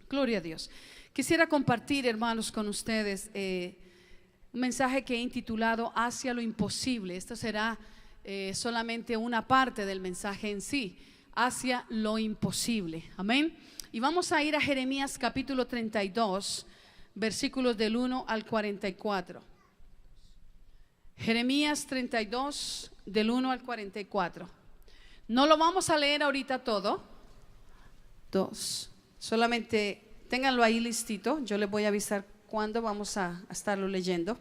Gloria a Dios. Quisiera compartir, hermanos, con ustedes un mensaje que he intitulado Hacia lo imposible. Esto será solamente una parte del mensaje en sí, hacia lo imposible. Amén. Y vamos a ir a Jeremías capítulo 32, versículos del 1 al 44. Jeremías 32, del 1 al 44. No lo vamos a leer ahorita todo. Solamente ténganlo ahí listito. Yo les voy a avisar cuándo vamos a estarlo leyendo.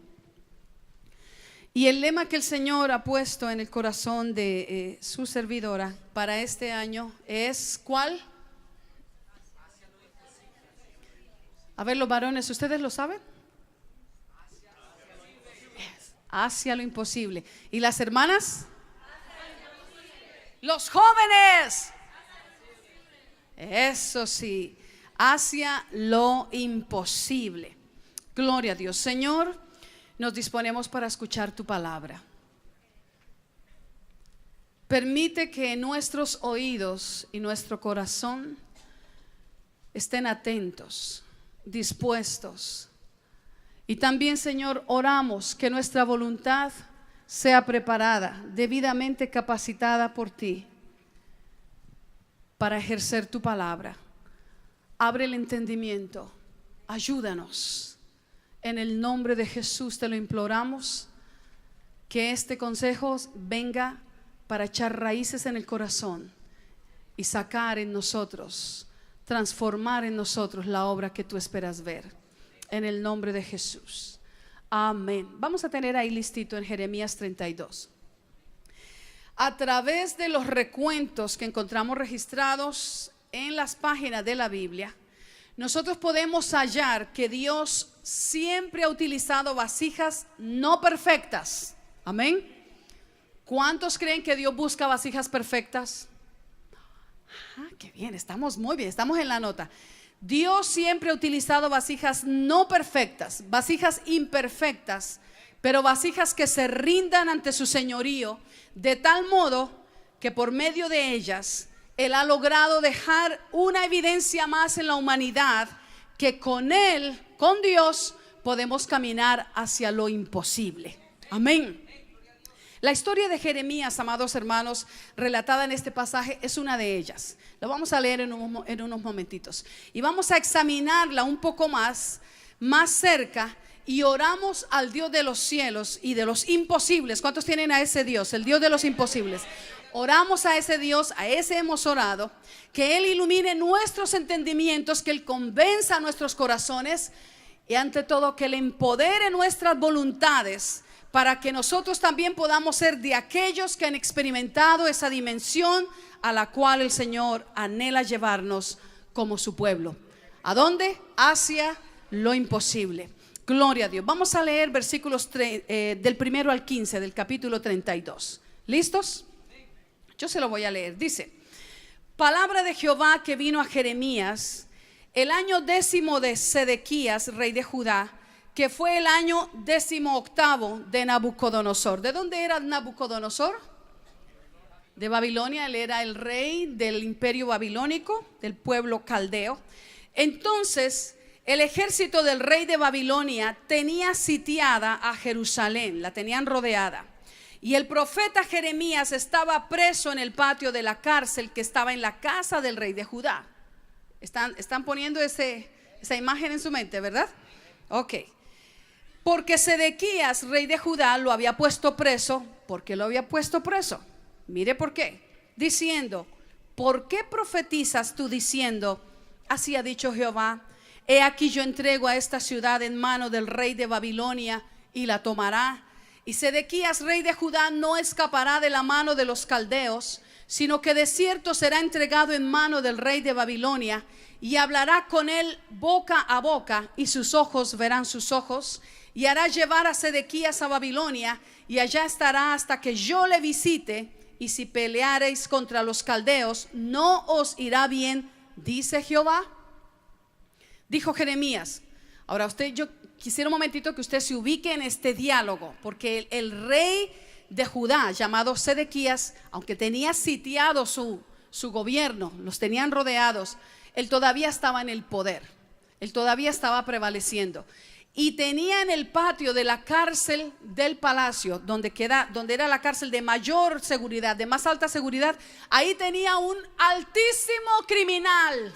Y el lema que el Señor ha puesto en el corazón de su servidora para este año es ¿cuál? A ver, los varones, ¿ustedes lo saben? Hacia lo imposible. ¿Y las hermanas? Los jóvenes. Eso sí, hacia lo imposible. Gloria a Dios. Señor, nos disponemos para escuchar tu palabra. Permite que nuestros oídos y nuestro corazón estén atentos, dispuestos. Y también, Señor, oramos que nuestra voluntad sea preparada, debidamente capacitada por ti para ejercer tu palabra. Abre el entendimiento, ayúdanos. En el nombre de Jesús te lo imploramos, que este consejo venga para echar raíces en el corazón y sacar en nosotros, transformar en nosotros la obra que tú esperas ver. En el nombre de Jesús. Amén. Vamos a tener ahí listito en Jeremías 32. A través de los recuentos que encontramos registrados en las páginas de la Biblia, nosotros podemos hallar que Dios siempre ha utilizado vasijas no perfectas. Amén. ¿Cuántos creen que Dios busca vasijas perfectas? Qué bien, estamos muy bien, estamos en la nota. Dios siempre ha utilizado vasijas no perfectas, vasijas imperfectas, pero vasijas que se rindan ante su señorío, de tal modo que por medio de ellas Él ha logrado dejar una evidencia más en la humanidad, que con Él, con Dios, podemos caminar hacia lo imposible. Amén. La historia de Jeremías, amados hermanos, relatada en este pasaje, es una de ellas. La vamos a leer en unos momentitos. Y vamos a examinarla un poco más cerca. Y oramos al Dios de los cielos y de los imposibles. ¿Cuántos tienen a ese Dios? El Dios de los imposibles. Oramos a ese Dios, a ese hemos orado, que Él ilumine nuestros entendimientos, que Él convenza nuestros corazones y ante todo que Él empodere nuestras voluntades para que nosotros también podamos ser de aquellos que han experimentado esa dimensión a la cual el Señor anhela llevarnos como su pueblo. ¿A dónde? Hacia lo imposible. Gloria a Dios. Vamos a leer versículos del 1 al 15 del capítulo 32. ¿Listos? Yo se lo voy a leer. Dice: palabra de Jehová que vino a Jeremías el año 10 de Sedequías, rey de Judá, que fue el año 18 de Nabucodonosor. ¿De dónde era Nabucodonosor? De Babilonia. Él era el rey del imperio babilónico, del pueblo caldeo. Entonces el ejército del rey de Babilonia tenía sitiada a Jerusalén, la tenían rodeada. Y el profeta Jeremías estaba preso en el patio de la cárcel que estaba en la casa del rey de Judá. Están poniendo esa imagen en su mente, ¿verdad? Ok. Porque Sedequías, rey de Judá, lo había puesto preso. ¿Por qué lo había puesto preso? Mire por qué. Diciendo: ¿por qué profetizas tú diciendo, así ha dicho Jehová, he aquí yo entrego a esta ciudad en mano del rey de Babilonia y la tomará? Y Sedequías, rey de Judá, no escapará de la mano de los caldeos, sino que de cierto será entregado en mano del rey de Babilonia, y hablará con él boca a boca, y sus ojos verán sus ojos, y hará llevar a Sedequías a Babilonia, y allá estará hasta que yo le visite. Y si peleareis contra los caldeos, no os irá bien, dice Jehová. Dijo Jeremías. Ahora yo quisiera un momentito que usted se ubique en este diálogo, porque el rey de Judá, llamado Sedequías, aunque tenía sitiado su gobierno, los tenían rodeados, él todavía estaba en el poder, él todavía estaba prevaleciendo. Y tenía en el patio de la cárcel del palacio, donde era la cárcel de mayor seguridad, de más alta seguridad, ahí tenía un altísimo criminal.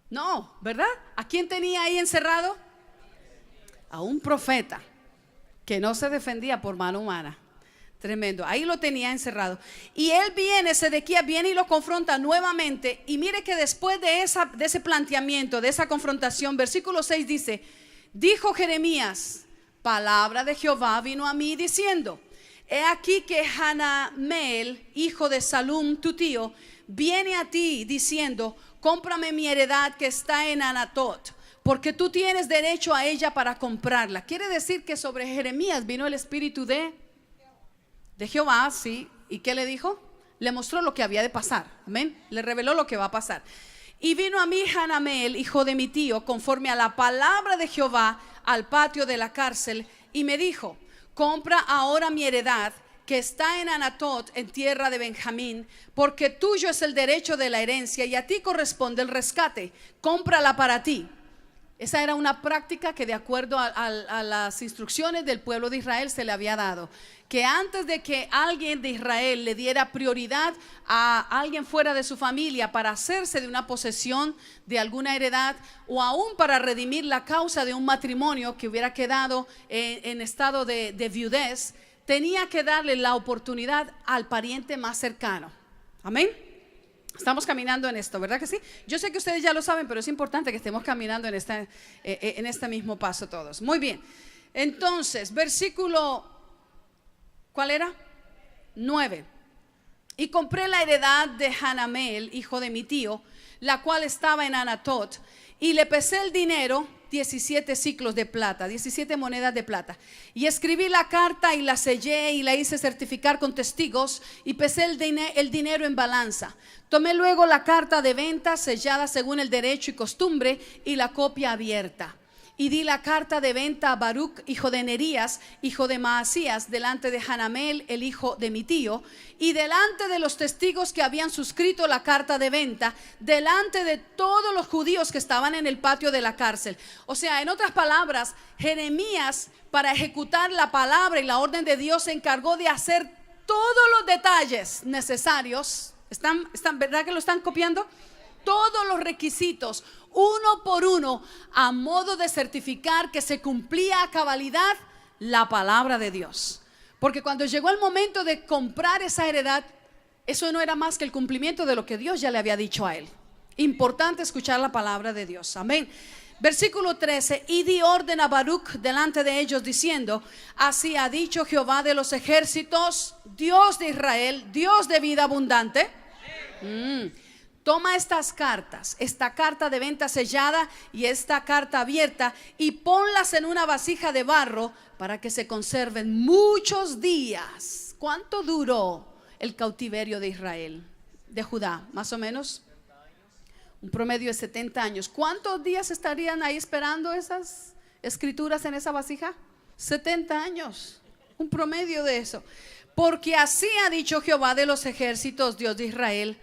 No, ¿verdad? ¿A quién tenía ahí encerrado? A un profeta que no se defendía por mano humana. Tremendo, ahí lo tenía encerrado. Y él viene, Sedequías viene y lo confronta nuevamente. Y mire que después de ese planteamiento, de esa confrontación, versículo 6 dice: dijo Jeremías, palabra de Jehová vino a mí diciendo: he aquí que Hanameel, hijo de Salum, tu tío, viene a ti diciendo: cómprame mi heredad que está en Anatot, porque tú tienes derecho a ella para comprarla. Quiere decir que sobre Jeremías vino el espíritu de Jehová, sí. ¿Y qué le dijo? Le mostró lo que había de pasar, amén. Le reveló lo que va a pasar. Y vino a mí Hanameel, hijo de mi tío, conforme a la palabra de Jehová, al patio de la cárcel, y me dijo: compra ahora mi heredad que está en Anatot, en tierra de Benjamín, porque tuyo es el derecho de la herencia y a ti corresponde el rescate. Cómprala para ti. Esa era una práctica que, de acuerdo a las instrucciones del pueblo de Israel, se le había dado. Que antes de que alguien de Israel le diera prioridad a alguien fuera de su familia para hacerse de una posesión de alguna heredad, o aún para redimir la causa de un matrimonio que hubiera quedado en estado de viudez, tenía que darle la oportunidad al pariente más cercano. Amén. Estamos caminando en esto, ¿verdad que sí? Yo sé que ustedes ya lo saben, pero es importante que estemos caminando en este mismo paso todos. Muy bien. Entonces, versículo, ¿cuál era? 9. Y compré la heredad de Hanameel, hijo de mi tío, la cual estaba en Anatot, y le pesé el dinero, 17 siclos de plata, 17 monedas de plata. Y escribí la carta y la sellé y la hice certificar con testigos, y pesé el dinero en balanza. Tomé luego la carta de venta sellada según el derecho y costumbre y la copia abierta. Y di la carta de venta a Baruch, hijo de Nerías, hijo de Maasías, delante de Hanameel, el hijo de mi tío, y delante de los testigos que habían suscrito la carta de venta, delante de todos los judíos que estaban en el patio de la cárcel. O sea, en otras palabras, Jeremías, para ejecutar la palabra y la orden de Dios, se encargó de hacer todos los detalles necesarios. ¿Están, verdad que lo están copiando? Todos los requisitos, uno por uno, a modo de certificar que se cumplía a cabalidad la palabra de Dios. Porque cuando llegó el momento de comprar esa heredad, eso no era más que el cumplimiento de lo que Dios ya le había dicho a él. Importante escuchar la palabra de Dios, amén. Versículo 13: y di orden a Baruch delante de ellos diciendo: así ha dicho Jehová de los ejércitos, Dios de Israel, Dios de vida abundante. Toma estas cartas, esta carta de venta sellada y esta carta abierta, y ponlas en una vasija de barro para que se conserven muchos días. ¿Cuánto duró el cautiverio de Israel, de Judá? Más o menos un promedio de 70 años. ¿Cuántos días estarían ahí esperando esas escrituras en esa vasija? 70 años, un promedio de eso. Porque así ha dicho Jehová de los ejércitos, Dios de Israel: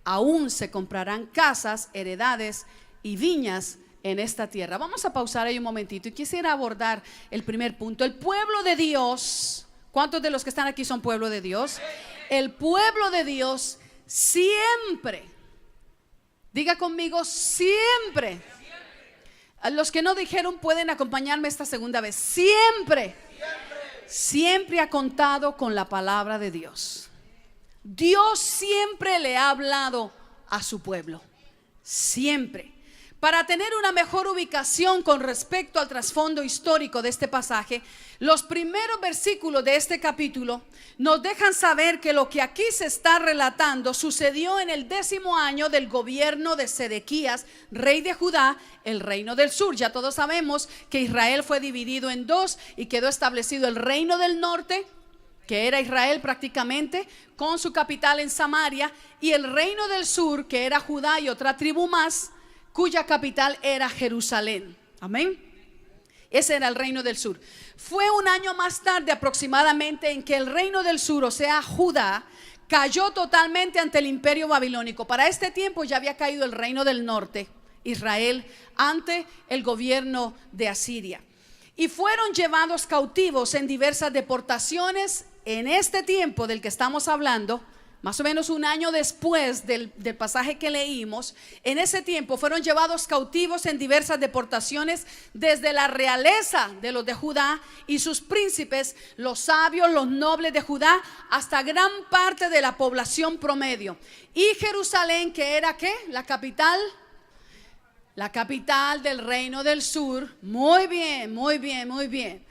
aún se comprarán casas, heredades y viñas en esta tierra. Vamos a pausar ahí un momentito y quisiera abordar el primer punto. El pueblo de Dios, ¿cuántos de los que están aquí son pueblo de Dios? El pueblo de Dios siempre, diga conmigo, siempre. Los que no dijeron pueden acompañarme esta segunda vez. Siempre ha contado con la palabra de Dios. Dios siempre le ha hablado a su pueblo, siempre. Para tener una mejor ubicación con respecto al trasfondo histórico de este pasaje, los primeros versículos de este capítulo nos dejan saber que lo que aquí se está relatando sucedió en el 10º año del gobierno de Sedequías, rey de Judá, el reino del sur. Ya todos sabemos que Israel fue dividido en dos y quedó establecido el reino del norte, que era Israel prácticamente, con su capital en Samaria, y el reino del sur, que era Judá y otra tribu más, cuya capital era Jerusalén. Amén. Ese era el reino del sur. Fue un año más tarde aproximadamente en que el reino del sur, o sea Judá, cayó totalmente ante el imperio babilónico. Para este tiempo ya había caído el reino del norte, Israel, ante el gobierno de Asiria. Y fueron llevados cautivos en diversas deportaciones. En este tiempo del que estamos hablando, más o menos un año después del pasaje que leímos, en ese tiempo fueron llevados cautivos en diversas deportaciones, desde la realeza de los de Judá y sus príncipes, los sabios, los nobles de Judá, hasta gran parte de la población promedio. Y Jerusalén, que era ¿qué? La capital del reino del sur. Muy bien, muy bien, muy bien.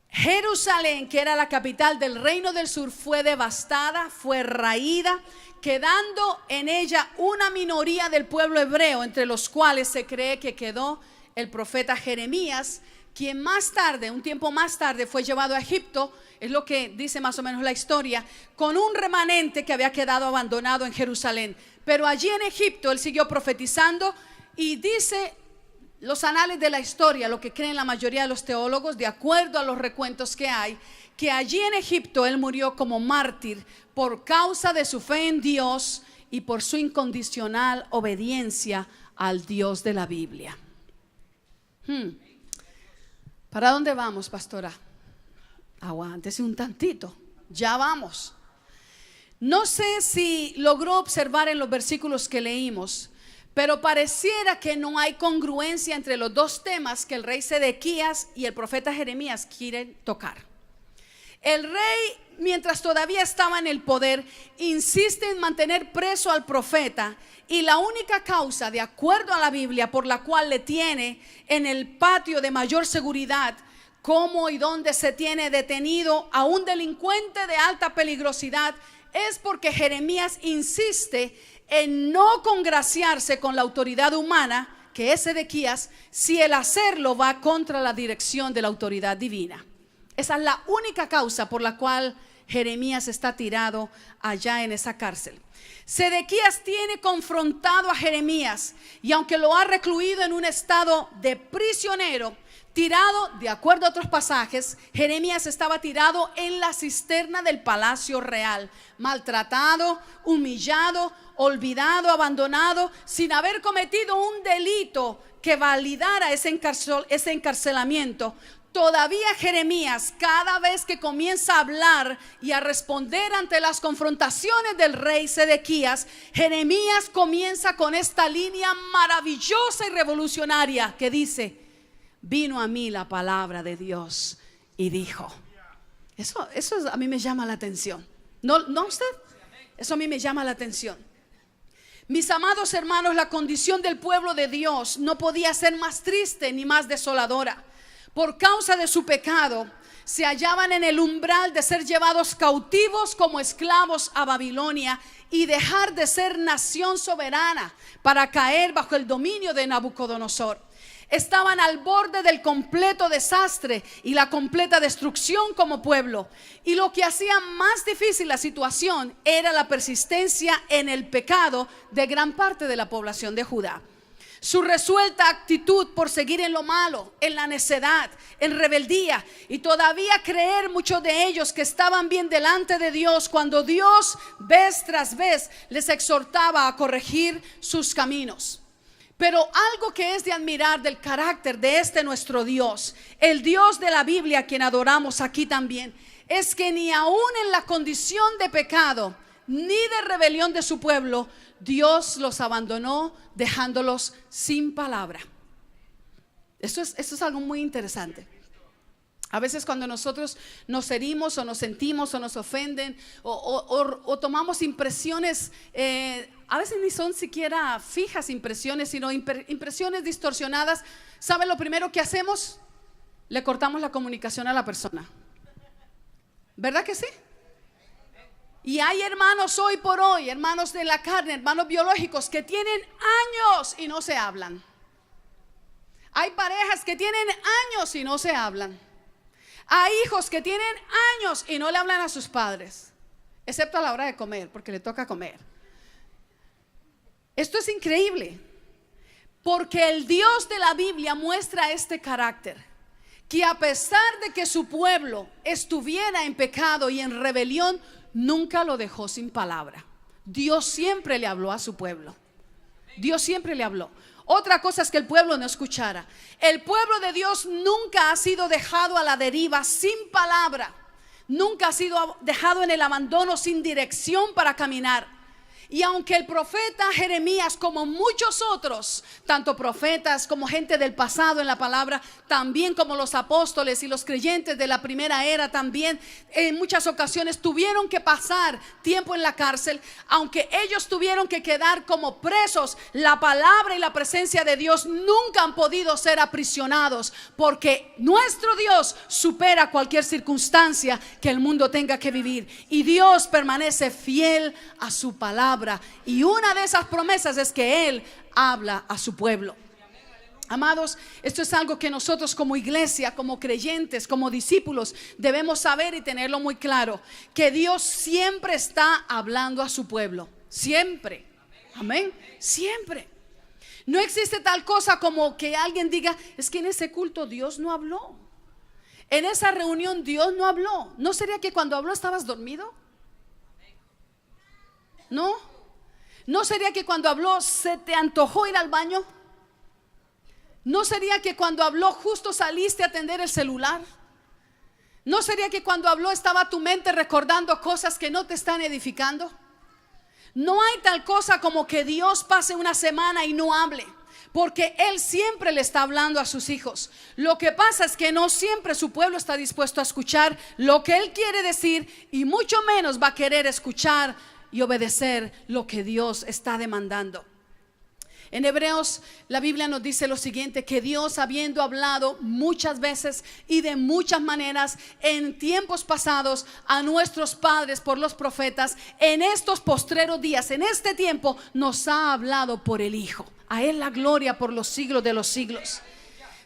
Jerusalén, que era la capital del reino del sur, fue devastada, fue raída, quedando en ella una minoría del pueblo hebreo, entre los cuales se cree que quedó el profeta Jeremías, quien más tarde, un tiempo más tarde, fue llevado a Egipto. Es lo que dice más o menos la historia, con un remanente que había quedado abandonado en Jerusalén. Pero allí en Egipto él siguió profetizando, y dice los anales de la historia, lo que creen la mayoría de los teólogos, de acuerdo a los recuentos que hay, que allí en Egipto él murió como mártir por causa de su fe en Dios y por su incondicional obediencia al Dios de la Biblia. ¿Para dónde vamos, pastora? Aguántese un tantito, ya vamos. No sé si logró observar en los versículos que leímos, pero pareciera que no hay congruencia entre los dos temas que el rey Sedequías y el profeta Jeremías quieren tocar. El rey, mientras todavía estaba en el poder, insiste en mantener preso al profeta, y la única causa, de acuerdo a la Biblia, por la cual le tiene en el patio de mayor seguridad, cómo y dónde se tiene detenido a un delincuente de alta peligrosidad, es porque Jeremías insiste en no congraciarse con la autoridad humana, que es Sedequías, si el hacerlo va contra la dirección de la autoridad divina. Esa es la única causa por la cual Jeremías está tirado allá en esa cárcel. Sedequías tiene confrontado a Jeremías, y aunque lo ha recluido en un estado de prisionero, tirado, de acuerdo a otros pasajes, Jeremías estaba tirado en la cisterna del palacio real, maltratado, humillado, olvidado, abandonado, sin haber cometido un delito que validara ese encarcelamiento. Todavía Jeremías, cada vez que comienza a hablar y a responder ante las confrontaciones del rey Sedequías, Jeremías comienza con esta línea maravillosa y revolucionaria que dice: vino a mí la palabra de Dios y dijo. Eso a mí me llama la atención. ¿No usted? Eso a mí me llama la atención. Mis amados hermanos, la condición del pueblo de Dios no podía ser más triste ni más desoladora. Por causa de su pecado, se hallaban en el umbral de ser llevados cautivos como esclavos a Babilonia y dejar de ser nación soberana para caer bajo el dominio de Nabucodonosor. Estaban al borde del completo desastre y la completa destrucción como pueblo. Y lo que hacía más difícil la situación era la persistencia en el pecado de gran parte de la población de Judá. Su resuelta actitud por seguir en lo malo, en la necedad, en rebeldía, y todavía creer muchos de ellos que estaban bien delante de Dios, cuando Dios vez tras vez les exhortaba a corregir sus caminos. Pero algo que es de admirar del carácter de este nuestro Dios, el Dios de la Biblia, a quien adoramos aquí también, es que ni aún en la condición de pecado ni de rebelión de su pueblo, Dios los abandonó, dejándolos sin palabra. Esto es algo muy interesante. A veces cuando nosotros nos herimos o nos sentimos o nos ofenden o tomamos impresiones, a veces ni son siquiera fijas impresiones, sino impresiones distorsionadas, ¿sabe lo primero que hacemos? Le cortamos la comunicación a la persona. ¿Verdad que sí? Y hay hermanos hoy por hoy, hermanos de la carne, hermanos biológicos, que tienen años y no se hablan. Hay parejas que tienen años y no se hablan. Hay hijos que tienen años y no le hablan a sus padres, excepto a la hora de comer, porque le toca comer. Esto es increíble, porque el Dios de la Biblia muestra este carácter, que a pesar de que su pueblo estuviera en pecado y en rebelión, nunca lo dejó sin palabra. Dios siempre le habló a su pueblo. Dios siempre le habló. Otra cosa es que el pueblo no escuchara. El pueblo de Dios nunca ha sido dejado a la deriva sin palabra. Nunca ha sido dejado en el abandono sin dirección para caminar. Y aunque el profeta Jeremías, como muchos otros, tanto profetas como gente del pasado en la palabra, también como los apóstoles y los creyentes de la primera era, también en muchas ocasiones tuvieron que pasar tiempo en la cárcel, aunque ellos tuvieron que quedar como presos, la palabra y la presencia de Dios nunca han podido ser aprisionados, porque nuestro Dios supera cualquier circunstancia que el mundo tenga que vivir, y Dios permanece fiel a su palabra. Y una de esas promesas es que Él habla a su pueblo. Amados, esto es algo que nosotros como iglesia, como creyentes, como discípulos debemos saber y tenerlo muy claro, que Dios siempre está hablando a su pueblo. Siempre. Amén. Siempre. No existe tal cosa como que alguien diga: es que en ese culto Dios no habló, en esa reunión Dios no habló. ¿No sería que cuando habló estabas dormido? ¿No sería que cuando habló se te antojó ir al baño? ¿No sería que cuando habló justo saliste a atender el celular? ¿No sería que cuando habló estaba tu mente recordando cosas que no te están edificando? No hay tal cosa como que Dios pase una semana y no hable, porque Él siempre le está hablando a sus hijos. Lo que pasa es que no siempre su pueblo está dispuesto a escuchar lo que Él quiere decir, y mucho menos va a querer escuchar y obedecer lo que Dios está demandando. En Hebreos la Biblia nos dice lo siguiente: que Dios, habiendo hablado muchas veces y de muchas maneras en tiempos pasados a nuestros padres por los profetas, en estos postreros días, en este tiempo, nos ha hablado por el Hijo. A Él la gloria por los siglos de los siglos.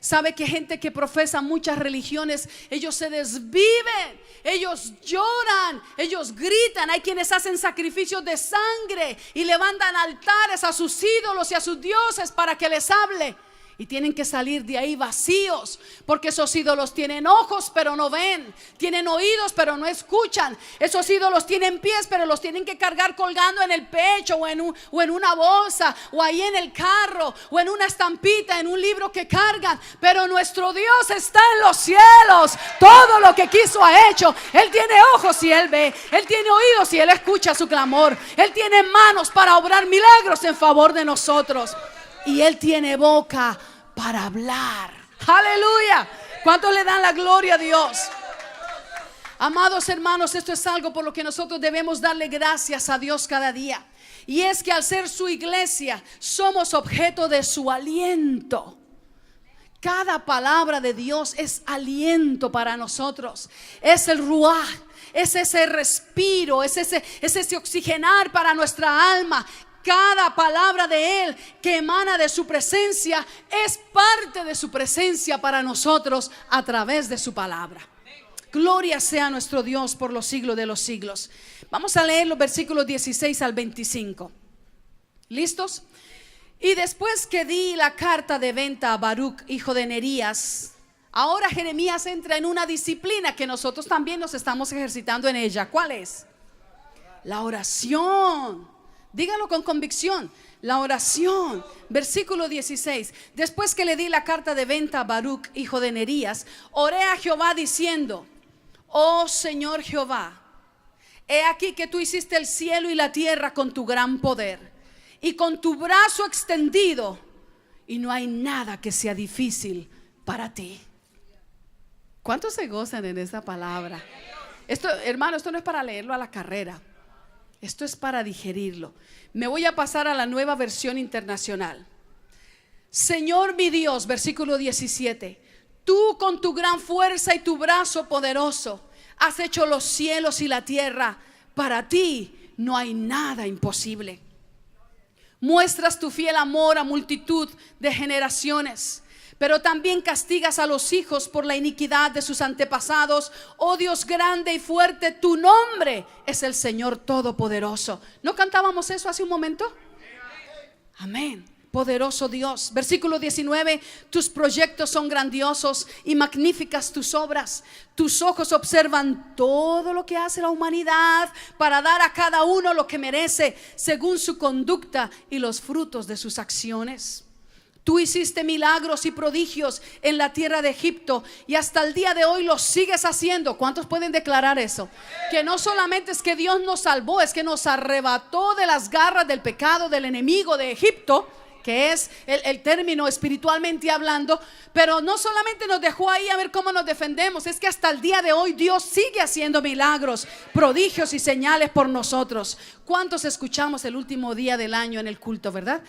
Sabe que gente que profesa muchas religiones, ellos se desviven, ellos lloran, ellos gritan. Hay quienes hacen sacrificios de sangre y levantan altares a sus ídolos y a sus dioses para que les hable. Y tienen que salir de ahí vacíos, porque esos ídolos tienen ojos pero no ven, tienen oídos pero no escuchan. Esos ídolos tienen pies pero los tienen que cargar colgando en el pecho o en una bolsa, o ahí en el carro, o en una estampita, en un libro que cargan. Pero nuestro Dios está en los cielos. Todo lo que quiso ha hecho. Él tiene ojos y Él ve, Él tiene oídos y Él escucha su clamor, Él tiene manos para obrar milagros en favor de nosotros, y Él tiene boca para hablar. Aleluya. ¿Cuántos le dan la gloria a Dios? Amados hermanos, esto es algo por lo que nosotros debemos darle gracias a Dios cada día. Y es que al ser su iglesia somos objeto de su aliento. Cada palabra de Dios es aliento para nosotros. Es el ruaj, es ese respiro, es ese oxigenar para nuestra alma. Cada palabra de Él que emana de su presencia es parte de su presencia para nosotros a través de su palabra. Gloria sea nuestro Dios por los siglos de los siglos. Vamos a leer los versículos 16 al 25. ¿Listos? Y después que di la carta de venta a Baruch, hijo de Nerías, ahora Jeremías entra en una disciplina que nosotros también nos estamos ejercitando en ella. ¿Cuál es? La oración. Dígalo con convicción. La oración. Versículo 16. Después que le di la carta de venta a Baruch, hijo de Nerías, oré a Jehová diciendo: oh Señor Jehová, he aquí que tú hiciste el cielo y la tierra con tu gran poder y con tu brazo extendido, y no hay nada que sea difícil para ti. ¿Cuántos se gozan en esa palabra? Esto, hermano, esto no es para leerlo a la carrera. Esto es para digerirlo. Me voy a pasar a la Nueva Versión Internacional. Señor mi Dios, versículo 17, tú con tu gran fuerza y tu brazo poderoso has hecho los cielos y la tierra. Para ti no hay nada imposible. Muestras tu fiel amor a multitud de generaciones, pero también castigas a los hijos por la iniquidad de sus antepasados. Oh Dios grande y fuerte, tu nombre es el Señor Todopoderoso. ¿No cantábamos eso hace un momento? Amén. poderoso Dios. Versículo 19, tus proyectos son grandiosos y magníficas tus obras. Tus ojos observan todo lo que hace la humanidad para dar a cada uno lo que merece según su conducta y los frutos de sus acciones. Tú hiciste milagros y prodigios en la tierra de Egipto y hasta el día de hoy los sigues haciendo. ¿Cuántos pueden declarar eso? Que no solamente es que Dios nos salvó, es que nos arrebató de las garras del pecado del enemigo de Egipto, que es el término espiritualmente hablando. Pero no solamente nos dejó ahí a ver cómo nos defendemos, es que hasta el día de hoy Dios sigue haciendo milagros, prodigios y señales por nosotros. ¿Cuántos escuchamos el último día del año en el culto, verdad?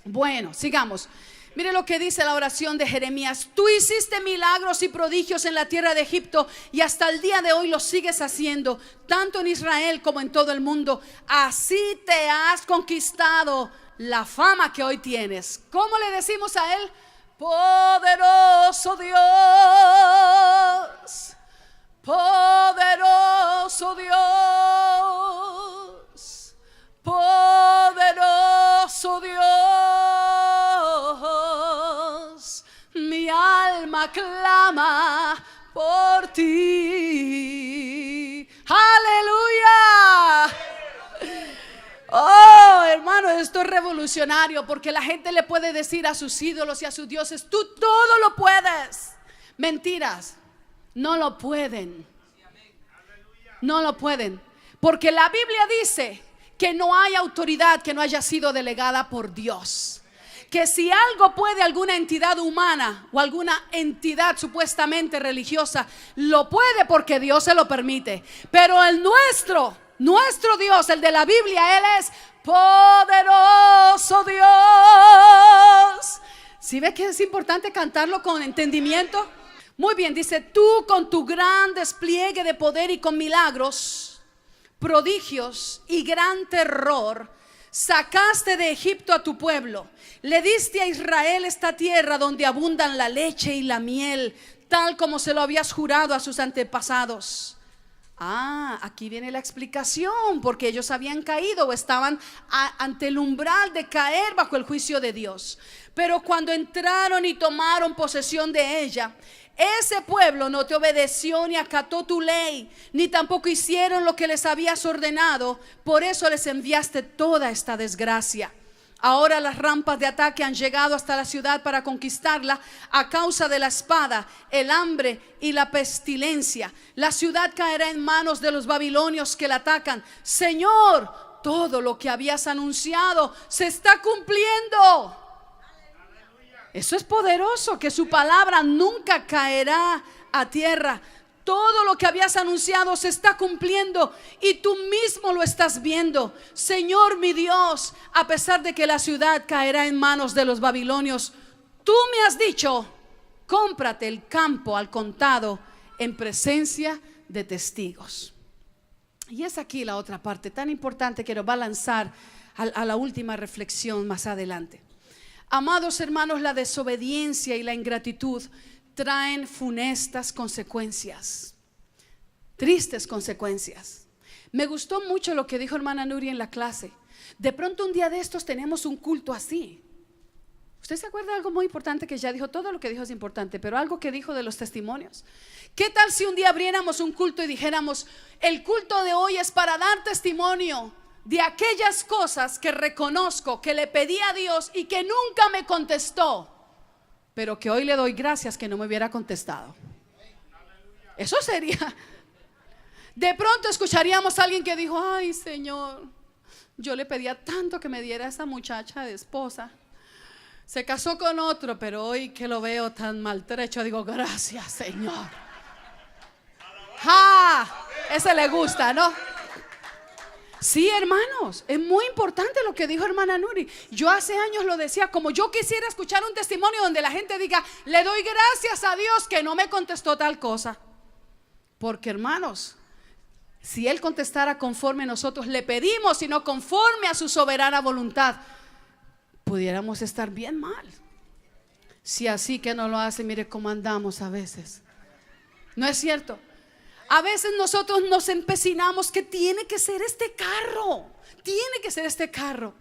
Bueno, sigamos. Mire lo que dice la oración de Jeremías. Tú hiciste milagros y prodigios en la tierra de Egipto y hasta el día de hoy los sigues haciendo, tanto en Israel como en todo el mundo. Así te has conquistado la fama que hoy tienes. ¿Cómo le decimos a él? Poderoso Dios, poderoso Dios, poderoso Dios. Mi alma clama por ti. Aleluya. Oh, hermano, esto es revolucionario, porque la gente le puede decir a sus ídolos y a sus dioses: tú todo lo puedes. Mentiras, no lo pueden. No lo pueden, porque la Biblia dice que no hay autoridad que no haya sido delegada por Dios. Que si algo puede alguna entidad humana o alguna entidad supuestamente religiosa, lo puede porque Dios se lo permite. Pero el nuestro Dios, el de la Biblia, Él es poderoso Dios. ¿Sí ve que es importante cantarlo con entendimiento? Muy bien, dice: tú con tu gran despliegue de poder y con milagros, prodigios y gran terror, sacaste de Egipto a tu pueblo. Le diste a Israel esta tierra donde abundan la leche y la miel, tal como se lo habías jurado a sus antepasados. Aquí viene la explicación, porque ellos habían caído o estaban ante el umbral de caer bajo el juicio de Dios. Pero cuando entraron y tomaron posesión de ella, ese pueblo no te obedeció ni acató tu ley, ni tampoco hicieron lo que les habías ordenado. Por eso les enviaste toda esta desgracia. Ahora las rampas de ataque han llegado hasta la ciudad para conquistarla a causa de la espada, el hambre y la pestilencia. La ciudad caerá en manos de los babilonios que la atacan. Señor, todo lo que habías anunciado se está cumpliendo. Eso es poderoso, que su palabra nunca caerá a tierra. Todo lo que habías anunciado se está cumpliendo y tú mismo lo estás viendo. Señor mi Dios, a pesar de que la ciudad caerá en manos de los babilonios, tú me has dicho: cómprate el campo al contado en presencia de testigos. Y es aquí la otra parte tan importante que nos va a lanzar a la última reflexión más adelante. Amados hermanos, la desobediencia y la ingratitud traen funestas consecuencias, tristes consecuencias. Me gustó mucho lo que dijo hermana Nuri en la clase. De pronto un día de estos tenemos un culto así. ¿Usted se acuerda de algo muy importante que ya dijo? Todo lo que dijo es importante, pero algo que dijo de los testimonios. ¿Qué tal si un día abriéramos un culto y dijéramos: el culto de hoy es para dar testimonio de aquellas cosas que reconozco que le pedí a Dios y que nunca me contestó, pero que hoy le doy gracias que no me hubiera contestado? Eso sería. De pronto escucharíamos a alguien que dijo: ay Señor, yo le pedía tanto que me diera a esa muchacha de esposa, se casó con otro, pero hoy que lo veo tan maltrecho, digo: gracias Señor. Ese le gusta, ¿no? Sí, hermanos, es muy importante lo que dijo hermana Nuri. Yo hace años lo decía, como yo quisiera escuchar un testimonio donde la gente diga: le doy gracias a Dios que no me contestó tal cosa. Porque hermanos, si Él contestara conforme nosotros le pedimos y no conforme a su soberana voluntad, pudiéramos estar bien mal. Si así que no lo hace, mire cómo andamos a veces. ¿No es cierto? A veces nosotros nos empecinamos que tiene que ser este carro, tiene que ser este carro.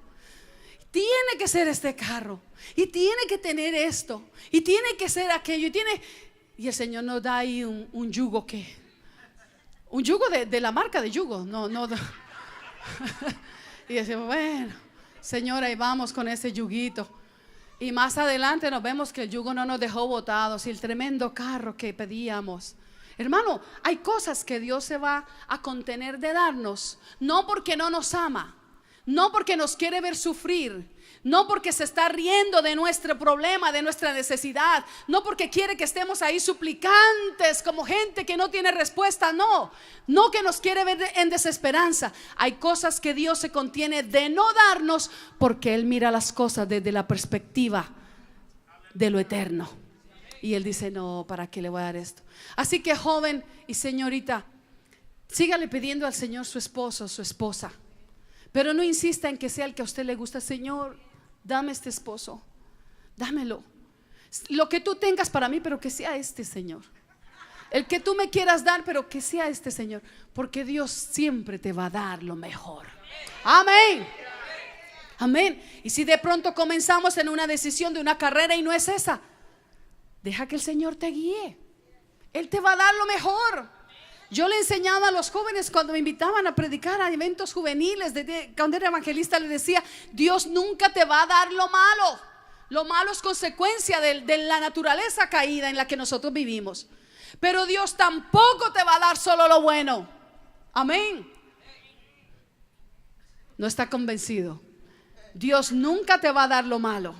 tiene que ser este carro, y tiene que tener esto, y tiene que ser aquello, y el Señor nos da ahí un yugo un yugo de la marca de yugo, no. Y decimos, bueno, Señor, ahí vamos con ese yuguito. Y más adelante nos vemos que el yugo no nos dejó botados, y el tremendo carro que pedíamos. Hermano, hay cosas que Dios se va a contener de darnos, no porque no nos ama, no porque nos quiere ver sufrir, no porque se está riendo de nuestro problema, de nuestra necesidad, no porque quiere que estemos ahí suplicantes como gente que no tiene respuesta, no que nos quiere ver en desesperanza. Hay cosas que Dios se contiene de no darnos porque Él mira las cosas desde la perspectiva de lo eterno. Y Él dice, no, ¿para qué le voy a dar esto? Así que, joven y señorita, sígale pidiendo al Señor su esposo, su esposa, pero no insista en que sea el que a usted le gusta. Señor, dame este esposo, dámelo, lo que tú tengas para mí, pero que sea este, Señor. El que tú me quieras dar, pero que sea este, Señor, porque Dios siempre te va a dar lo mejor. Amén. Amén. Y si de pronto comenzamos en una decisión de una carrera y no es esa, deja que el Señor te guíe. Él te va a dar lo mejor. Yo le enseñaba a los jóvenes cuando me invitaban a predicar a eventos juveniles, cuando era evangelista, le decía, Dios nunca te va a dar lo malo. Lo malo es consecuencia de la naturaleza caída en la que nosotros vivimos. Pero Dios tampoco te va a dar solo lo bueno. Amén. No está convencido. Dios nunca te va a dar lo malo,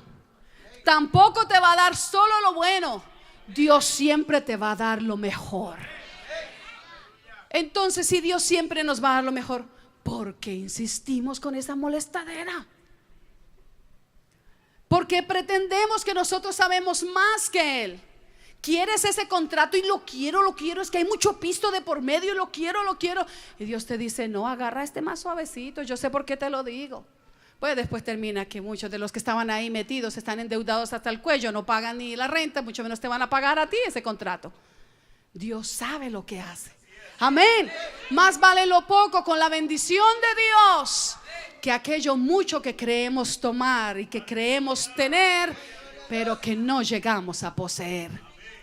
tampoco te va a dar solo lo bueno. Dios siempre te va a dar lo mejor. Entonces, si Dios siempre nos va a dar lo mejor, ¿por qué insistimos con esa molestadera? Porque pretendemos que nosotros sabemos más que Él. Quieres ese contrato y lo quiero, es que hay mucho pisto de por medio y lo quiero. Y Dios te dice, no, agarra este más suavecito, yo sé por qué te lo digo. Pues después termina que muchos de los que estaban ahí metidos están endeudados hasta el cuello, no pagan ni la renta, mucho menos te van a pagar a ti ese contrato. Dios sabe lo que hace. Amén. Más vale lo poco con la bendición de Dios que aquello mucho que creemos tomar y que creemos tener, pero que no llegamos a poseer,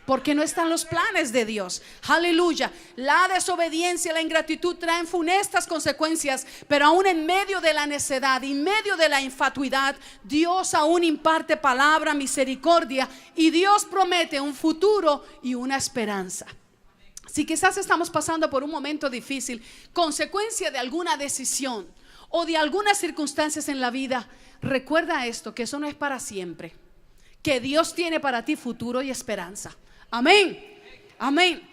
porque no están los planes de Dios. Aleluya. La desobediencia, la ingratitud traen funestas consecuencias, pero aún en medio de la necedad, en medio de la infatuidad, Dios aún imparte palabra, misericordia, y Dios promete un futuro y una esperanza. Si quizás estamos pasando por un momento difícil, consecuencia de alguna decisión o de algunas circunstancias en la vida, recuerda esto, que eso no es para siempre, que Dios tiene para ti futuro y esperanza. Amén. Amén.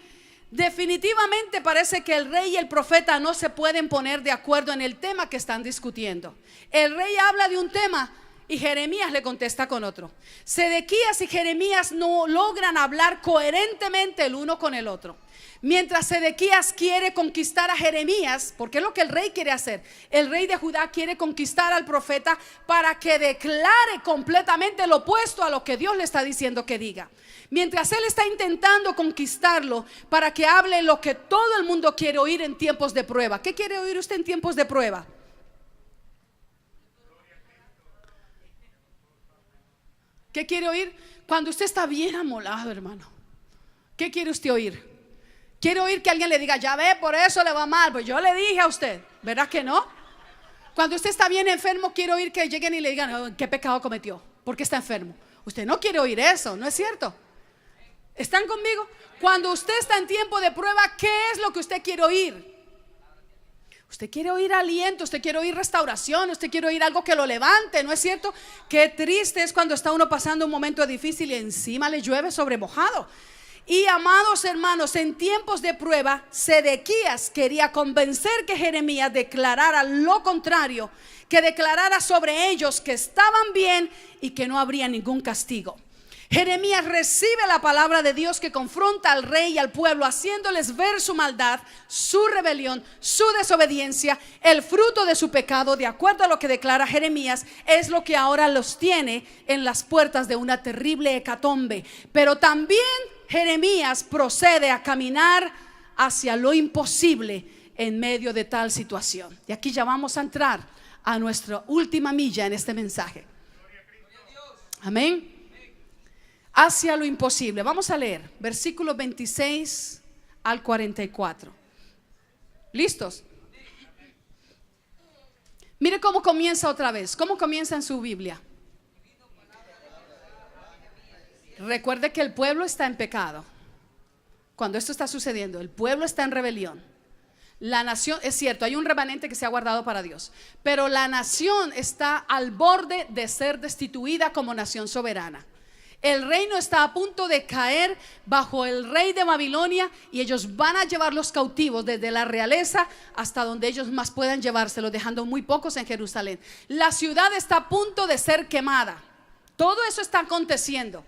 Definitivamente parece que el rey y el profeta no se pueden poner de acuerdo en el tema que están discutiendo. El rey habla de un tema y Jeremías le contesta con otro. Sedequías y Jeremías no logran hablar coherentemente el uno con el otro. Mientras Sedequías quiere conquistar a Jeremías, porque es lo que el rey quiere hacer. El rey de Judá quiere conquistar al profeta para que declare completamente lo opuesto a lo que Dios le está diciendo que diga. Mientras él está intentando conquistarlo para que hable lo que todo el mundo quiere oír en tiempos de prueba. ¿Qué quiere oír usted en tiempos de prueba? ¿Qué quiere oír? Cuando usted está bien amolado, hermano, ¿qué quiere usted oír? ¿Quiere oír que alguien le diga, ya ve, por eso le va mal? Pues yo le dije a usted, ¿verdad que no? Cuando usted está bien enfermo, quiere oír que lleguen y le digan, oh, ¿qué pecado cometió? ¿Por qué está enfermo? Usted no quiere oír eso, ¿no es cierto? ¿Están conmigo? Cuando usted está en tiempo de prueba, ¿qué es lo que usted quiere oír? Usted quiere oír aliento, usted quiere oír restauración, usted quiere oír algo que lo levante, ¿no es cierto? Qué triste es cuando está uno pasando un momento difícil y encima le llueve sobre mojado. Y amados hermanos, en tiempos de prueba, Sedequías quería convencer que Jeremías declarara lo contrario, que declarara sobre ellos que estaban bien y que no habría ningún castigo. Jeremías recibe la palabra de Dios que confronta al rey y al pueblo, haciéndoles ver su maldad, su rebelión, su desobediencia, el fruto de su pecado. De acuerdo a lo que declara Jeremías, es lo que ahora los tiene en las puertas de una terrible hecatombe. Pero también Jeremías procede a caminar hacia lo imposible en medio de tal situación. Y aquí ya vamos a entrar a nuestra última milla en este mensaje. Amén. Hacia lo imposible. Vamos a leer versículos 26 al 44. ¿Listos? Mire cómo comienza otra vez. ¿Cómo comienza en su Biblia? Recuerde que el pueblo está en pecado. Cuando esto está sucediendo, el pueblo está en rebelión. La nación, es cierto, hay un remanente que se ha guardado para Dios, pero la nación está al borde de ser destituida como nación soberana. El reino está a punto de caer bajo el rey de Babilonia, y ellos van a llevar los cautivos desde la realeza hasta donde ellos más puedan llevárselos, dejando muy pocos en Jerusalén. La ciudad está a punto de ser quemada. Todo eso está aconteciendo.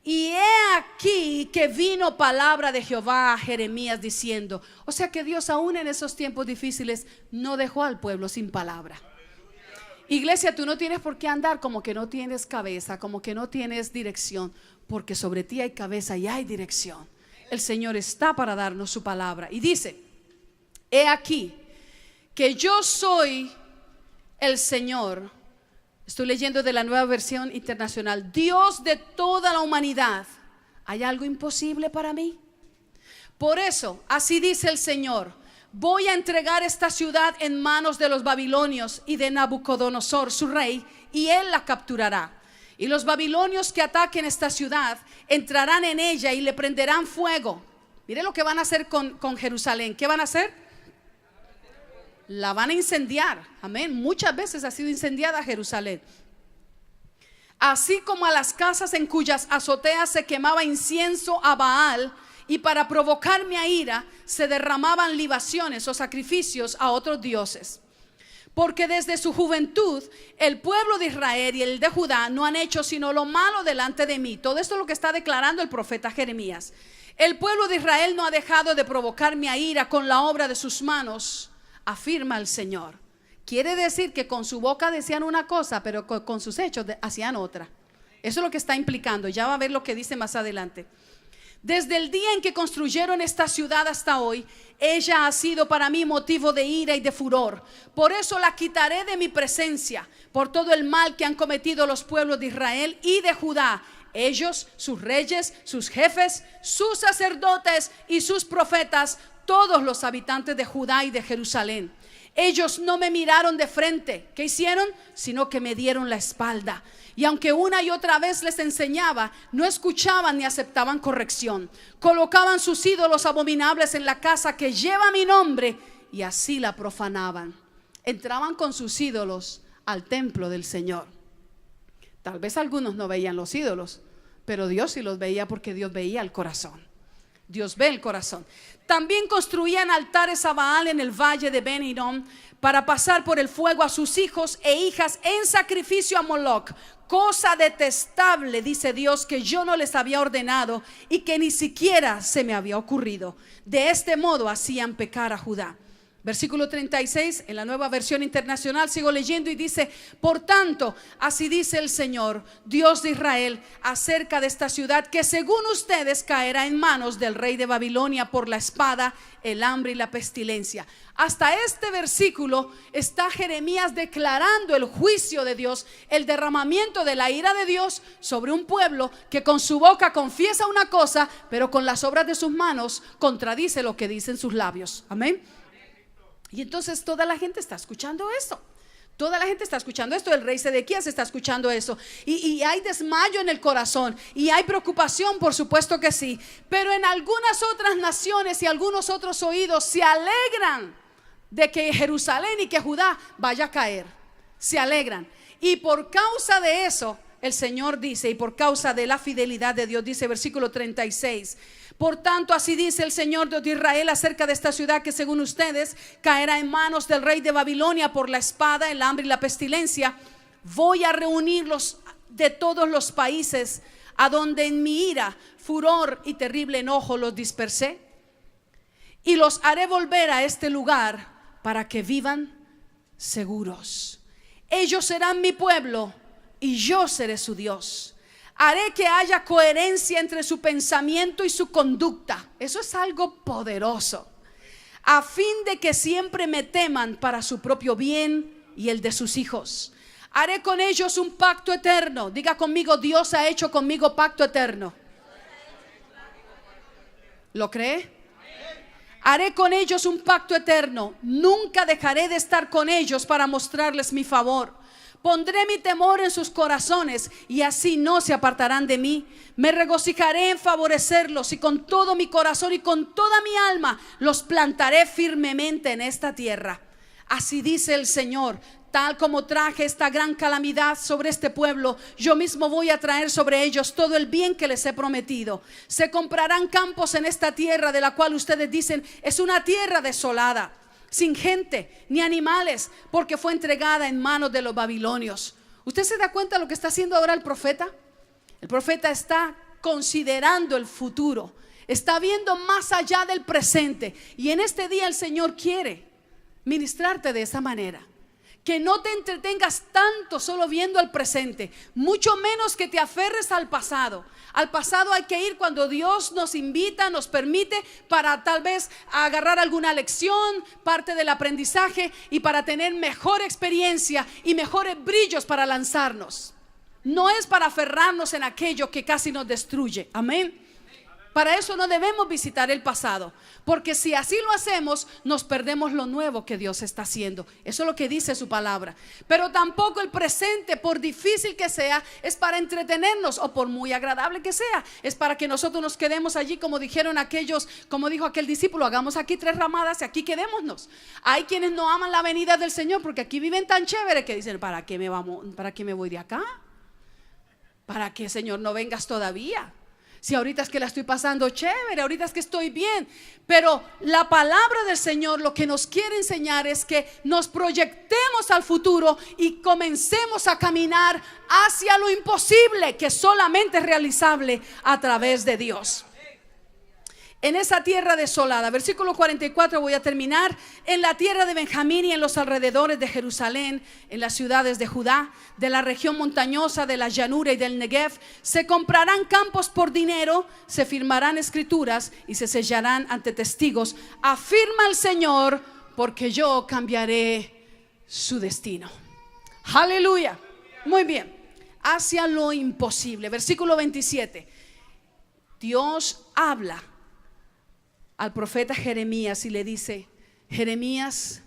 Y he aquí que vino palabra de Jehová a Jeremías diciendo, o sea que Dios aún en esos tiempos difíciles no dejó al pueblo sin palabra. Iglesia, tú no tienes por qué andar como que no tienes cabeza, como que no tienes dirección, porque sobre ti hay cabeza y hay dirección. El Señor está para darnos su palabra. Y dice, he aquí que yo soy el Señor. Estoy leyendo de la Nueva Versión Internacional. Dios de toda la humanidad. ¿Hay algo imposible para mí? Por eso, así dice el Señor: voy a entregar esta ciudad en manos de los babilonios y de Nabucodonosor, su rey, y él la capturará. Y los babilonios que ataquen esta ciudad entrarán en ella y le prenderán fuego. Mire lo que van a hacer con Jerusalén. ¿Qué van a hacer? La van a incendiar. Amén. Muchas veces ha sido incendiada Jerusalén. Así como a las casas en cuyas azoteas se quemaba incienso a Baal, y para provocarme a ira se derramaban libaciones o sacrificios a otros dioses. Porque desde su juventud el pueblo de Israel y el de Judá no han hecho sino lo malo delante de mí. Todo esto es lo que está declarando el profeta Jeremías. El pueblo de Israel no ha dejado de provocarme a ira con la obra de sus manos, afirma el Señor. Quiere decir que con su boca decían una cosa, pero con sus hechos hacían otra. Eso es lo que está implicando. Ya va a ver lo que dice más adelante. Desde el día en que construyeron esta ciudad hasta hoy, ella ha sido para mí motivo de ira y de furor. Por eso la quitaré de mi presencia, por todo el mal que han cometido los pueblos de Israel y de Judá. Ellos, sus reyes, sus jefes, sus sacerdotes y sus profetas, todos los habitantes de Judá y de Jerusalén. Ellos no me miraron de frente. ¿Qué hicieron? Sino que me dieron la espalda. Y aunque una y otra vez les enseñaba, no escuchaban ni aceptaban corrección. Colocaban sus ídolos abominables en la casa que lleva mi nombre, y así la profanaban. Entraban con sus ídolos al templo del Señor. Tal vez algunos no veían los ídolos, pero Dios sí los veía, porque Dios veía el corazón. Dios ve el corazón. También construían altares a Baal en el valle de Ben Hinnom, para pasar por el fuego a sus hijos e hijas en sacrificio a Moloc. Cosa detestable, dice Dios, que yo no les había ordenado y que ni siquiera se me había ocurrido. De este modo hacían pecar a Judá. Versículo 36 en la Nueva Versión Internacional, sigo leyendo, y dice: por tanto, así dice el Señor, Dios de Israel, acerca de esta ciudad, que según ustedes caerá en manos del rey de Babilonia por la espada, el hambre y la pestilencia. Hasta este versículo está Jeremías declarando el juicio de Dios, el derramamiento de la ira de Dios sobre un pueblo que con su boca confiesa una cosa, pero con las obras de sus manos contradice lo que dicen sus labios. Amén. Y entonces toda la gente está escuchando esto. Toda la gente está escuchando esto. El rey Sedequías está escuchando eso. Y hay desmayo en el corazón. Y hay preocupación, por supuesto que sí. Pero en algunas otras naciones y algunos otros oídos se alegran de que Jerusalén y que Judá vaya a caer. Se alegran. Y por causa de eso, el Señor dice, y por causa de la fidelidad de Dios, dice versículo 36: por tanto, así dice el Señor Dios de Israel acerca de esta ciudad, que según ustedes caerá en manos del rey de Babilonia por la espada, el hambre y la pestilencia. Voy a reunirlos de todos los países a donde en mi ira, furor y terrible enojo los dispersé, y los haré volver a este lugar para que vivan seguros. Ellos serán mi pueblo y yo seré su Dios. Haré que haya coherencia entre su pensamiento y su conducta. Eso es algo poderoso. A fin de que siempre me teman para su propio bien y el de sus hijos. Haré con ellos un pacto eterno. Diga conmigo: Dios ha hecho conmigo pacto eterno. ¿Lo cree? Haré con ellos un pacto eterno. Nunca dejaré de estar con ellos para mostrarles mi favor. Pondré mi temor en sus corazones y así no se apartarán de mí. Me regocijaré en favorecerlos y con todo mi corazón y con toda mi alma los plantaré firmemente en esta tierra. Así dice el Señor: tal como traje esta gran calamidad sobre este pueblo, yo mismo voy a traer sobre ellos todo el bien que les he prometido. Se comprarán campos en esta tierra de la cual ustedes dicen: es una tierra desolada, sin gente ni animales, porque fue entregada en manos de los babilonios. ¿Usted se da cuenta de lo que está haciendo ahora el profeta? El profeta está considerando el futuro, está viendo más allá del presente. Y en este día el Señor quiere ministrarte de esa manera, que no te entretengas tanto solo viendo el presente, mucho menos que te aferres al pasado. Al pasado hay que ir cuando Dios nos invita, nos permite, para tal vez agarrar alguna lección, parte del aprendizaje, y para tener mejor experiencia y mejores brillos para lanzarnos. No es para aferrarnos en aquello que casi nos destruye. Amén. Para eso no debemos visitar el pasado, porque si así lo hacemos, nos perdemos lo nuevo que Dios está haciendo. Eso es lo que dice su palabra. Pero tampoco el presente, por difícil que sea, es para entretenernos, o por muy agradable que sea, es para que nosotros nos quedemos allí, como dijeron aquellos, como dijo aquel discípulo: hagamos aquí 3 ramadas y aquí quedémonos. Hay quienes no aman la venida del Señor porque aquí viven tan chévere que dicen: ¿para qué me voy de acá? ¿Para qué, Señor, no vengas todavía? Si ahorita es que la estoy pasando chévere, ahorita es que estoy bien. Pero la palabra del Señor lo que nos quiere enseñar es que nos proyectemos al futuro y comencemos a caminar hacia lo imposible, que solamente es realizable a través de Dios. En esa tierra desolada, versículo 44, voy a terminar. En la tierra de Benjamín y en los alrededores de Jerusalén, en las ciudades de Judá, de la región montañosa, de la llanura y del Negev, se comprarán campos por dinero, se firmarán escrituras y se sellarán ante testigos. Afirma el Señor, porque yo cambiaré su destino. Aleluya. Muy bien. Hacia lo imposible. Versículo 27. Dios habla al profeta Jeremías y le dice: Jeremías,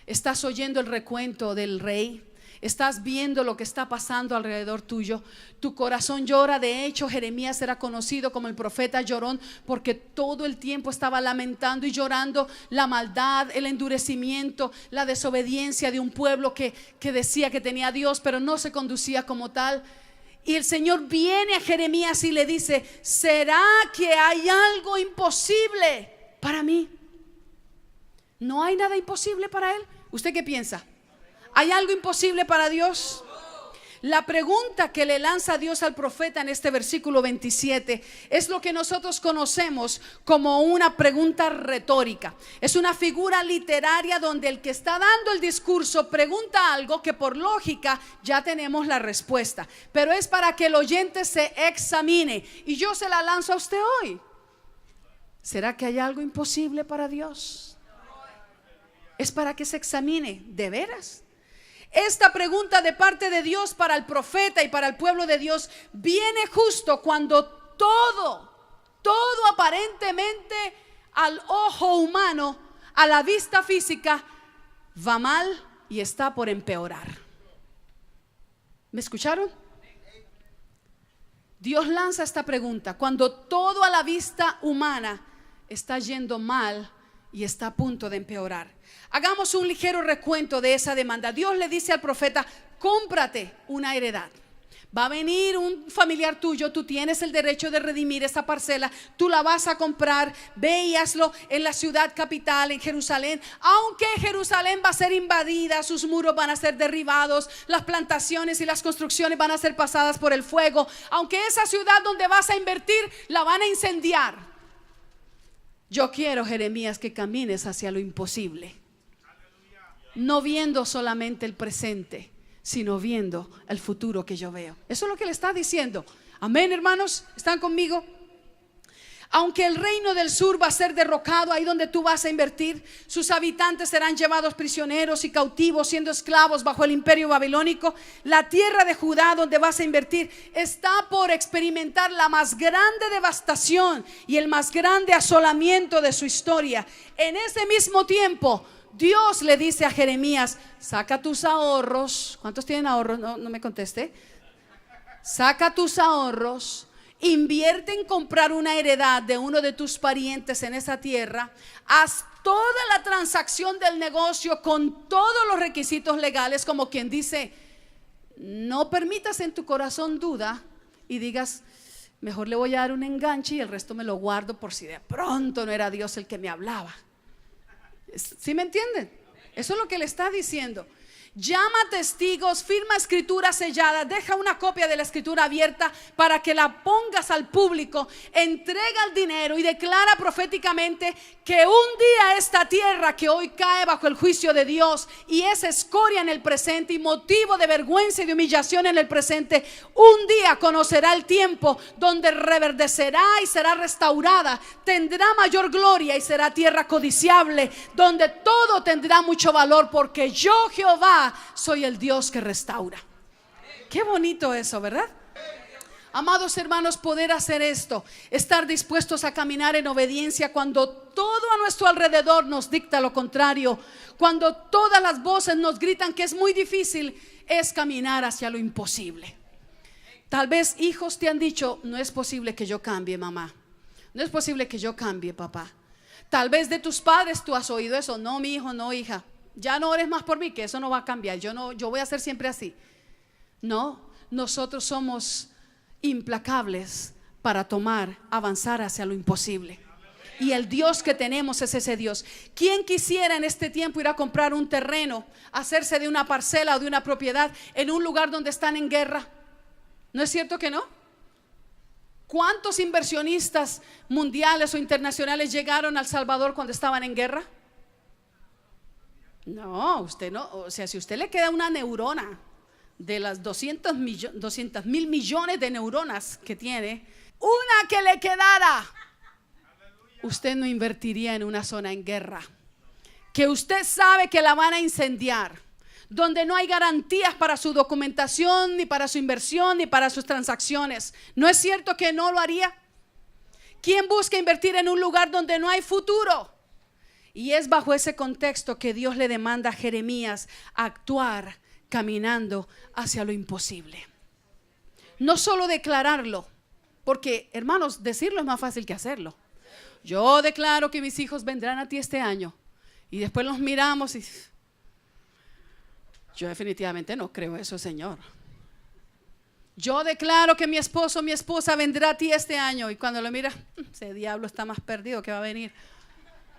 estás oyendo el recuento del rey, estás viendo lo que está pasando alrededor tuyo, tu corazón llora. De hecho, Jeremías era conocido como el profeta llorón, porque todo el tiempo estaba lamentando y llorando la maldad, el endurecimiento, la desobediencia de un pueblo que decía que tenía a Dios, pero no se conducía como tal. Y el Señor viene a Jeremías y le dice: ¿será que hay algo imposible para mí? ¿No hay nada imposible para Él? ¿Usted qué piensa? ¿Hay algo imposible para Dios? La pregunta que le lanza Dios al profeta en este versículo 27 es lo que nosotros conocemos como una pregunta retórica. Es una figura literaria donde el que está dando el discurso pregunta algo que por lógica ya tenemos la respuesta, pero es para que el oyente se examine. Y yo se la lanzo a usted hoy. ¿Será que hay algo imposible para Dios? Es para que se examine, ¿de veras? Esta pregunta de parte de Dios para el profeta y para el pueblo de Dios viene justo cuando todo aparentemente al ojo humano, a la vista física, va mal y está por empeorar. ¿Me escucharon? Dios lanza esta pregunta cuando todo a la vista humana está yendo mal y está a punto de empeorar. Hagamos un ligero recuento de esa demanda. Dios le dice al profeta: cómprate una heredad. Va a venir un familiar tuyo, tú tienes el derecho de redimir esa parcela, tú la vas a comprar, ve y hazlo en la ciudad capital, en Jerusalén. Aunque Jerusalén va a ser invadida, sus muros van a ser derribados, las plantaciones y las construcciones van a ser pasadas por el fuego, aunque esa ciudad donde vas a invertir la van a incendiar. Yo quiero, Jeremías, que camines hacia lo imposible, no viendo solamente el presente, sino viendo el futuro que yo veo. Eso es lo que le está diciendo. Amén, hermanos, ¿están conmigo? Aunque el reino del sur va a ser derrocado, ahí donde tú vas a invertir, sus habitantes serán llevados prisioneros y cautivos, siendo esclavos bajo el imperio babilónico. La tierra de Judá, donde vas a invertir, está por experimentar la más grande devastación y el más grande asolamiento de su historia. En ese mismo tiempo, Dios le dice a Jeremías: saca tus ahorros. ¿Cuántos tienen ahorros? No me conteste. Saca tus ahorros, invierte en comprar una heredad de uno de tus parientes en esa tierra. Haz toda la transacción del negocio con todos los requisitos legales, como quien dice, no permitas en tu corazón duda y digas: mejor le voy a dar un enganche y el resto me lo guardo por si de pronto no era Dios el que me hablaba. ¿Sí me entienden? Eso es lo que le está diciendo. Llama testigos, firma escritura sellada, deja una copia de la escritura abierta para que la pongas al público, entrega el dinero y declara proféticamente que un día esta tierra que hoy cae bajo el juicio de Dios y es escoria en el presente y motivo de vergüenza y de humillación en el presente, un día conocerá el tiempo donde reverdecerá y será restaurada, tendrá mayor gloria y será tierra codiciable, donde todo tendrá mucho valor, porque yo, Jehová, soy el Dios que restaura. Qué bonito eso, ¿verdad? Amados hermanos, poder hacer esto, estar dispuestos a caminar en obediencia cuando todo a nuestro alrededor nos dicta lo contrario, cuando todas las voces nos gritan que es muy difícil, es caminar hacia lo imposible. Tal vez hijos te han dicho: no es posible que yo cambie, mamá, no es posible que yo cambie, papá. Tal vez de tus padres tú has oído eso: no, mi hijo, no, hija, ya no ores más por mí, que eso no va a cambiar, yo voy a ser siempre así. No, nosotros somos implacables para avanzar hacia lo imposible. Y el Dios que tenemos es ese Dios. ¿Quién quisiera en este tiempo ir a comprar un terreno, hacerse de una parcela o de una propiedad en un lugar donde están en guerra? ¿No es cierto que no? ¿Cuántos inversionistas mundiales o internacionales llegaron a El Salvador cuando estaban en guerra? No, usted no. O sea, si usted le queda una neurona de las 200 mil millones de neuronas que tiene, una que le quedara, usted no invertiría en una zona en guerra, que usted sabe que la van a incendiar, donde no hay garantías para su documentación, ni para su inversión, ni para sus transacciones. ¿No es cierto que no lo haría? ¿Quién busca invertir en un lugar donde no hay futuro? Y es bajo ese contexto que Dios le demanda a Jeremías a actuar caminando hacia lo imposible. No solo declararlo, porque hermanos, decirlo es más fácil que hacerlo. Yo declaro que mis hijos vendrán a ti este año, y después los miramos y yo definitivamente no creo eso, Señor. Yo declaro que mi esposo, mi esposa vendrá a ti este año, y cuando lo mira, ese diablo está más perdido que va a venir.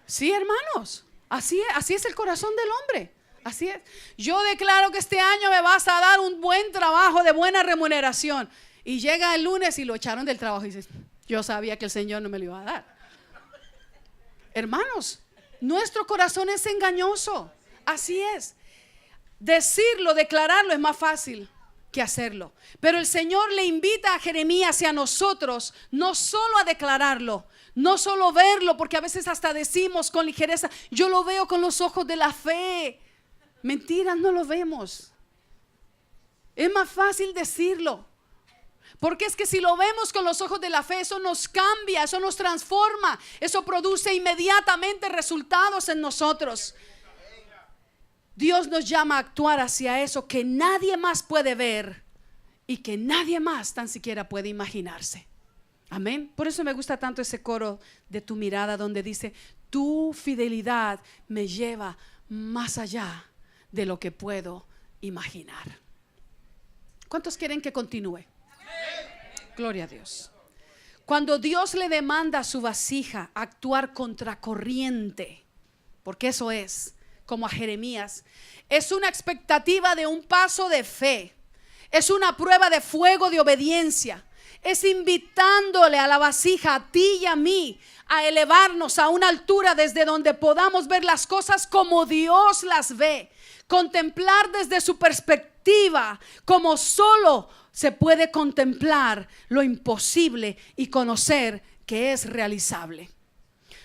Sí, hermanos, así es el corazón del hombre. Así es. Yo declaro que este año me vas a dar un buen trabajo de buena remuneración. Y llega el lunes y lo echaron del trabajo y dices: yo sabía que el Señor no me lo iba a dar. Hermanos, nuestro corazón es engañoso. Así es. Decirlo, declararlo es más fácil que hacerlo. Pero el Señor le invita a Jeremías y a nosotros no solo a declararlo, no solo verlo, porque a veces hasta decimos con ligereza: yo lo veo con los ojos de la fe. Mentiras, no lo vemos. Es más fácil decirlo, porque es que si lo vemos con los ojos de la fe, eso nos cambia, eso nos transforma, eso produce inmediatamente resultados en nosotros. Dios nos llama a actuar hacia eso que nadie más puede ver y que nadie más tan siquiera puede imaginarse. Amén. Por eso me gusta tanto ese coro de Tu mirada, donde dice: tu fidelidad me lleva más allá de lo que puedo imaginar. ¿Cuántos quieren que continúe? Gloria a Dios. Cuando Dios le demanda a su vasija actuar contracorriente, porque eso es, como a Jeremías, es una expectativa de un paso de fe, es una prueba de fuego de obediencia, es invitándole a la vasija, a ti y a mí, a elevarnos a una altura desde donde podamos ver las cosas como Dios las ve, contemplar desde su perspectiva, como solo se puede contemplar lo imposible y conocer que es realizable.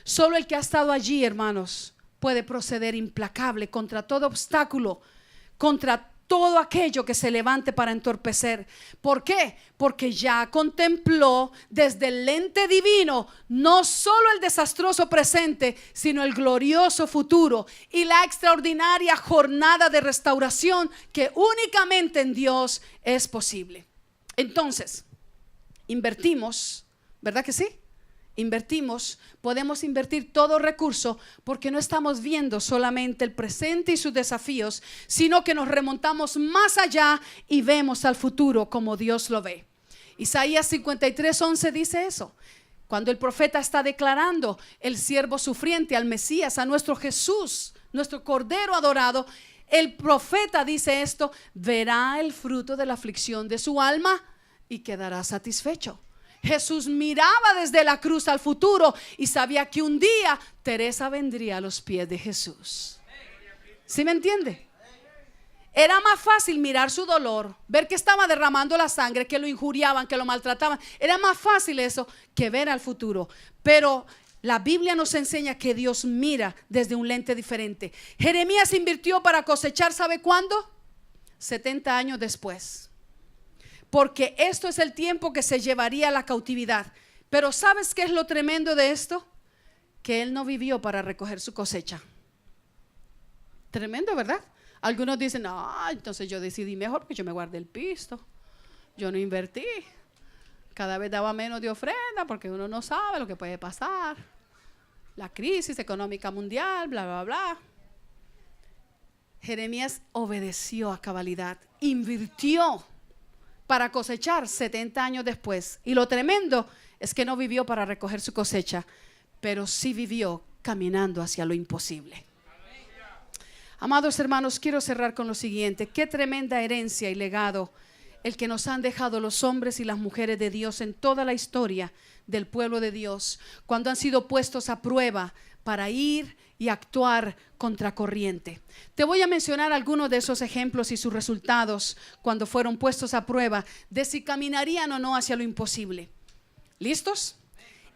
Solo el que ha estado allí, hermanos, puede proceder implacable contra todo obstáculo, contra todo aquello que se levante para entorpecer. ¿Por qué? Porque ya contempló desde el lente divino no solo el desastroso presente, sino el glorioso futuro y la extraordinaria jornada de restauración que únicamente en Dios es posible. Entonces, invertimos, ¿verdad que sí? Invertimos, podemos invertir todo recurso porque no estamos viendo solamente el presente y sus desafíos, sino que nos remontamos más allá y vemos al futuro como Dios lo ve. Isaías 53:11 dice eso. Cuando el profeta está declarando el siervo sufriente, al Mesías, a nuestro Jesús, nuestro Cordero adorado, el profeta dice esto: verá el fruto de la aflicción de su alma y quedará satisfecho. Jesús miraba desde la cruz al futuro y sabía que un día Teresa vendría a los pies de Jesús. ¿Sí me entiende? Era más fácil mirar su dolor, ver que estaba derramando la sangre, que lo injuriaban, que lo maltrataban. Era más fácil eso que ver al futuro. Pero la Biblia nos enseña que Dios mira desde un lente diferente. Jeremías invirtió para cosechar, ¿sabe cuándo? 70 años después. Porque esto es el tiempo que se llevaría a la cautividad. Pero ¿sabes qué es lo tremendo de esto? Que él no vivió para recoger su cosecha. Tremendo, ¿verdad? Algunos dicen: no, entonces yo decidí mejor porque yo me guardé el pisto, yo no invertí, cada vez daba menos de ofrenda porque uno no sabe lo que puede pasar, la crisis económica mundial, bla, bla, bla. Jeremías obedeció a cabalidad, invirtió para cosechar 70 años después. Y lo tremendo es que no vivió para recoger su cosecha, pero sí vivió caminando hacia lo imposible. Amados hermanos, quiero cerrar con lo siguiente: qué tremenda herencia y legado el que nos han dejado los hombres y las mujeres de Dios en toda la historia del pueblo de Dios, cuando han sido puestos a prueba para ir y actuar contracorriente. Te voy a mencionar algunos de esos ejemplos y sus resultados cuando fueron puestos a prueba de si caminarían o no hacia lo imposible. ¿Listos?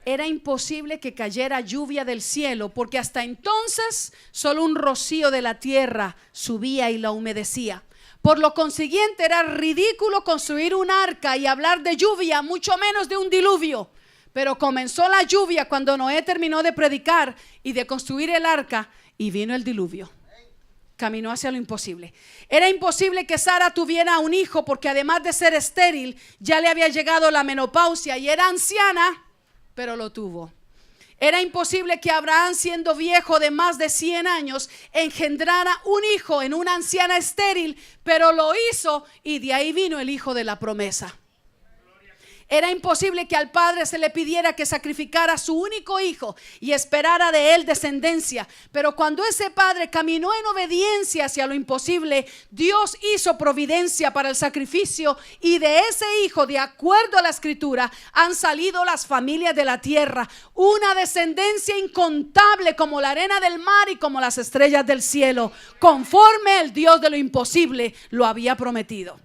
Era imposible que cayera lluvia del cielo, porque hasta entonces solo un rocío de la tierra subía y la humedecía. Por lo consiguiente, era ridículo construir un arca y hablar de lluvia, mucho menos de un diluvio. Pero comenzó la lluvia cuando Noé terminó de predicar y de construir el arca, y vino el diluvio. Caminó hacia lo imposible. Era imposible que Sara tuviera un hijo, porque además de ser estéril, ya le había llegado la menopausia y era anciana, pero lo tuvo. Era imposible que Abraham, siendo viejo de más de 100 años, engendrara un hijo en una anciana estéril, pero lo hizo, y de ahí vino el hijo de la promesa. Era imposible que al padre se le pidiera que sacrificara a su único hijo y esperara de él descendencia. Pero cuando ese padre caminó en obediencia hacia lo imposible, Dios hizo providencia para el sacrificio, y de ese hijo, de acuerdo a la escritura, han salido las familias de la tierra, una descendencia incontable como la arena del mar y como las estrellas del cielo, conforme el Dios de lo imposible lo había prometido.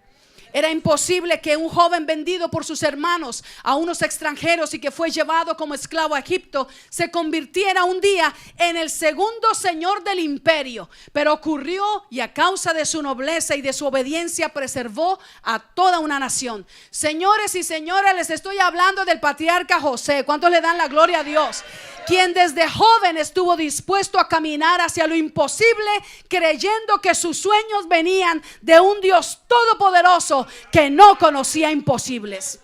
Era imposible que un joven vendido por sus hermanos a unos extranjeros y que fue llevado como esclavo a Egipto se convirtiera un día en el segundo señor del imperio. Pero ocurrió, y a causa de su nobleza y de su obediencia preservó a toda una nación. Señores y señoras, les estoy hablando del patriarca José. ¿Cuántos le dan la gloria a Dios? Quien desde joven estuvo dispuesto a caminar hacia lo imposible, creyendo que sus sueños venían de un Dios todopoderoso que no conocía imposibles.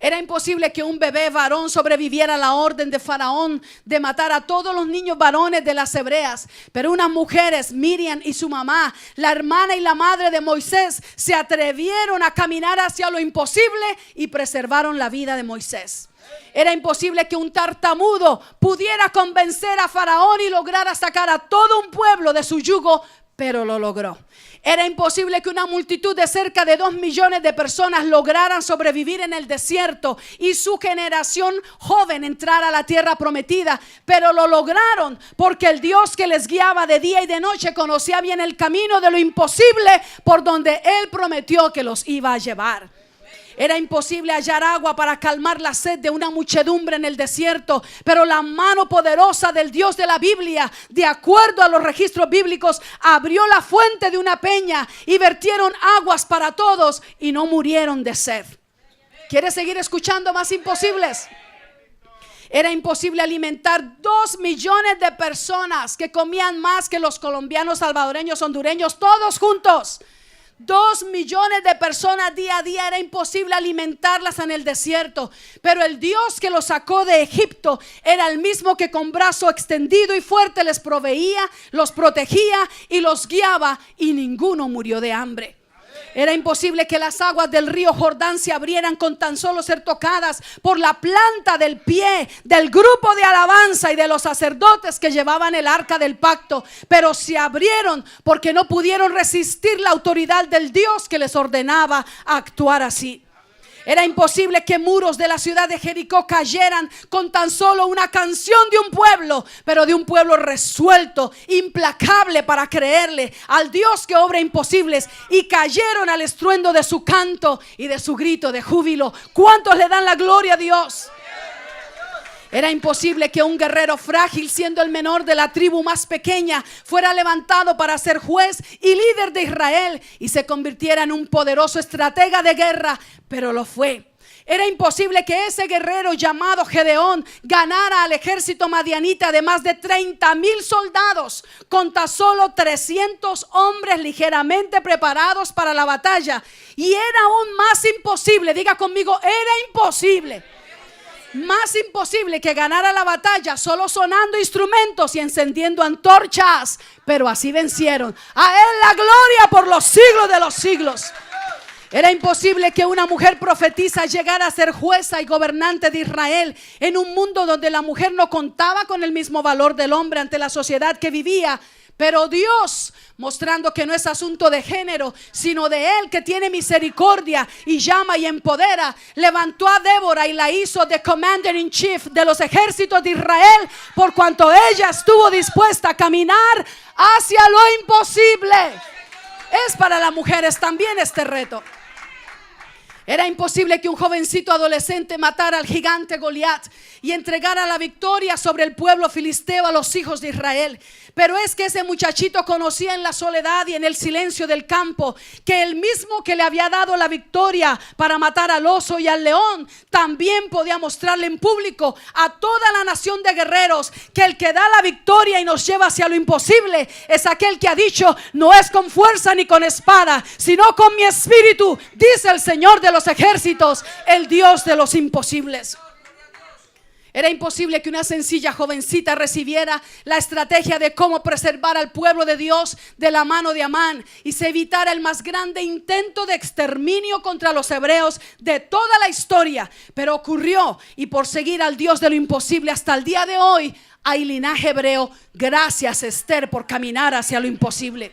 Era imposible que un bebé varón sobreviviera a la orden de Faraón de matar a todos los niños varones de las hebreas. Pero unas mujeres, Miriam y su mamá, la hermana y la madre de Moisés, se atrevieron a caminar hacia lo imposible y preservaron la vida de Moisés. Era imposible que un tartamudo pudiera convencer a Faraón y lograra sacar a todo un pueblo de su yugo, pero lo logró. Era imposible que una multitud de cerca de 2 millones de personas lograran sobrevivir en el desierto y su generación joven entrara a la tierra prometida, pero lo lograron porque el Dios que les guiaba de día y de noche conocía bien el camino de lo imposible por donde Él prometió que los iba a llevar. Era imposible hallar agua para calmar la sed de una muchedumbre en el desierto, pero la mano poderosa del Dios de la Biblia, de acuerdo a los registros bíblicos, abrió la fuente de una peña y vertieron aguas para todos y no murieron de sed. ¿Quieres seguir escuchando más imposibles? Era imposible alimentar 2 millones de personas que comían más que los colombianos, salvadoreños, hondureños, todos juntos. 2 millones de personas día a día, era imposible alimentarlas en el desierto. Pero el Dios que los sacó de Egipto era el mismo que con brazo extendido y fuerte les proveía, los protegía y los guiaba, y ninguno murió de hambre. Era imposible que las aguas del río Jordán se abrieran con tan solo ser tocadas por la planta del pie del grupo de alabanza y de los sacerdotes que llevaban el arca del pacto. Pero se abrieron porque no pudieron resistir la autoridad del Dios que les ordenaba actuar así. Era imposible que muros de la ciudad de Jericó cayeran con tan solo una canción de un pueblo, pero de un pueblo resuelto, implacable para creerle al Dios que obra imposibles, y cayeron al estruendo de su canto y de su grito de júbilo. ¿Cuántos le dan la gloria a Dios? Era imposible que un guerrero frágil, siendo el menor de la tribu más pequeña, fuera levantado para ser juez y líder de Israel y se convirtiera en un poderoso estratega de guerra, pero lo fue. Era imposible que ese guerrero llamado Gedeón ganara al ejército madianita de más de 30,000 soldados con tan solo 300 hombres ligeramente preparados para la batalla. Y era aún más imposible, diga conmigo, era imposible. Más imposible que ganara la batalla solo sonando instrumentos y encendiendo antorchas. Pero así vencieron. A Él la gloria por los siglos de los siglos. Era imposible que una mujer profetisa llegara a ser jueza y gobernante de Israel en un mundo donde la mujer no contaba con el mismo valor del hombre ante la sociedad que vivía. Pero Dios, mostrando que no es asunto de género, sino de Él que tiene misericordia y llama y empodera, levantó a Débora y la hizo de Commander in Chief de los ejércitos de Israel, por cuanto ella estuvo dispuesta a caminar hacia lo imposible. Es para las mujeres también este reto. Era imposible que un jovencito adolescente matara al gigante Goliat y entregara la victoria sobre el pueblo filisteo a los hijos de Israel. Pero es que ese muchachito conocía en la soledad y en el silencio del campo que el mismo que le había dado la victoria para matar al oso y al león también podía mostrarle en público a toda la nación de guerreros que el que da la victoria y nos lleva hacia lo imposible es aquel que ha dicho: no es con fuerza ni con espada, sino con mi espíritu, dice el Señor de los ejércitos, el Dios de los imposibles. Era imposible que una sencilla jovencita recibiera la estrategia de cómo preservar al pueblo de Dios de la mano de Amán y se evitara el más grande intento de exterminio contra los hebreos de toda la historia. Pero ocurrió, y por seguir al Dios de lo imposible hasta el día de hoy hay linaje hebreo. Gracias, Esther, por caminar hacia lo imposible.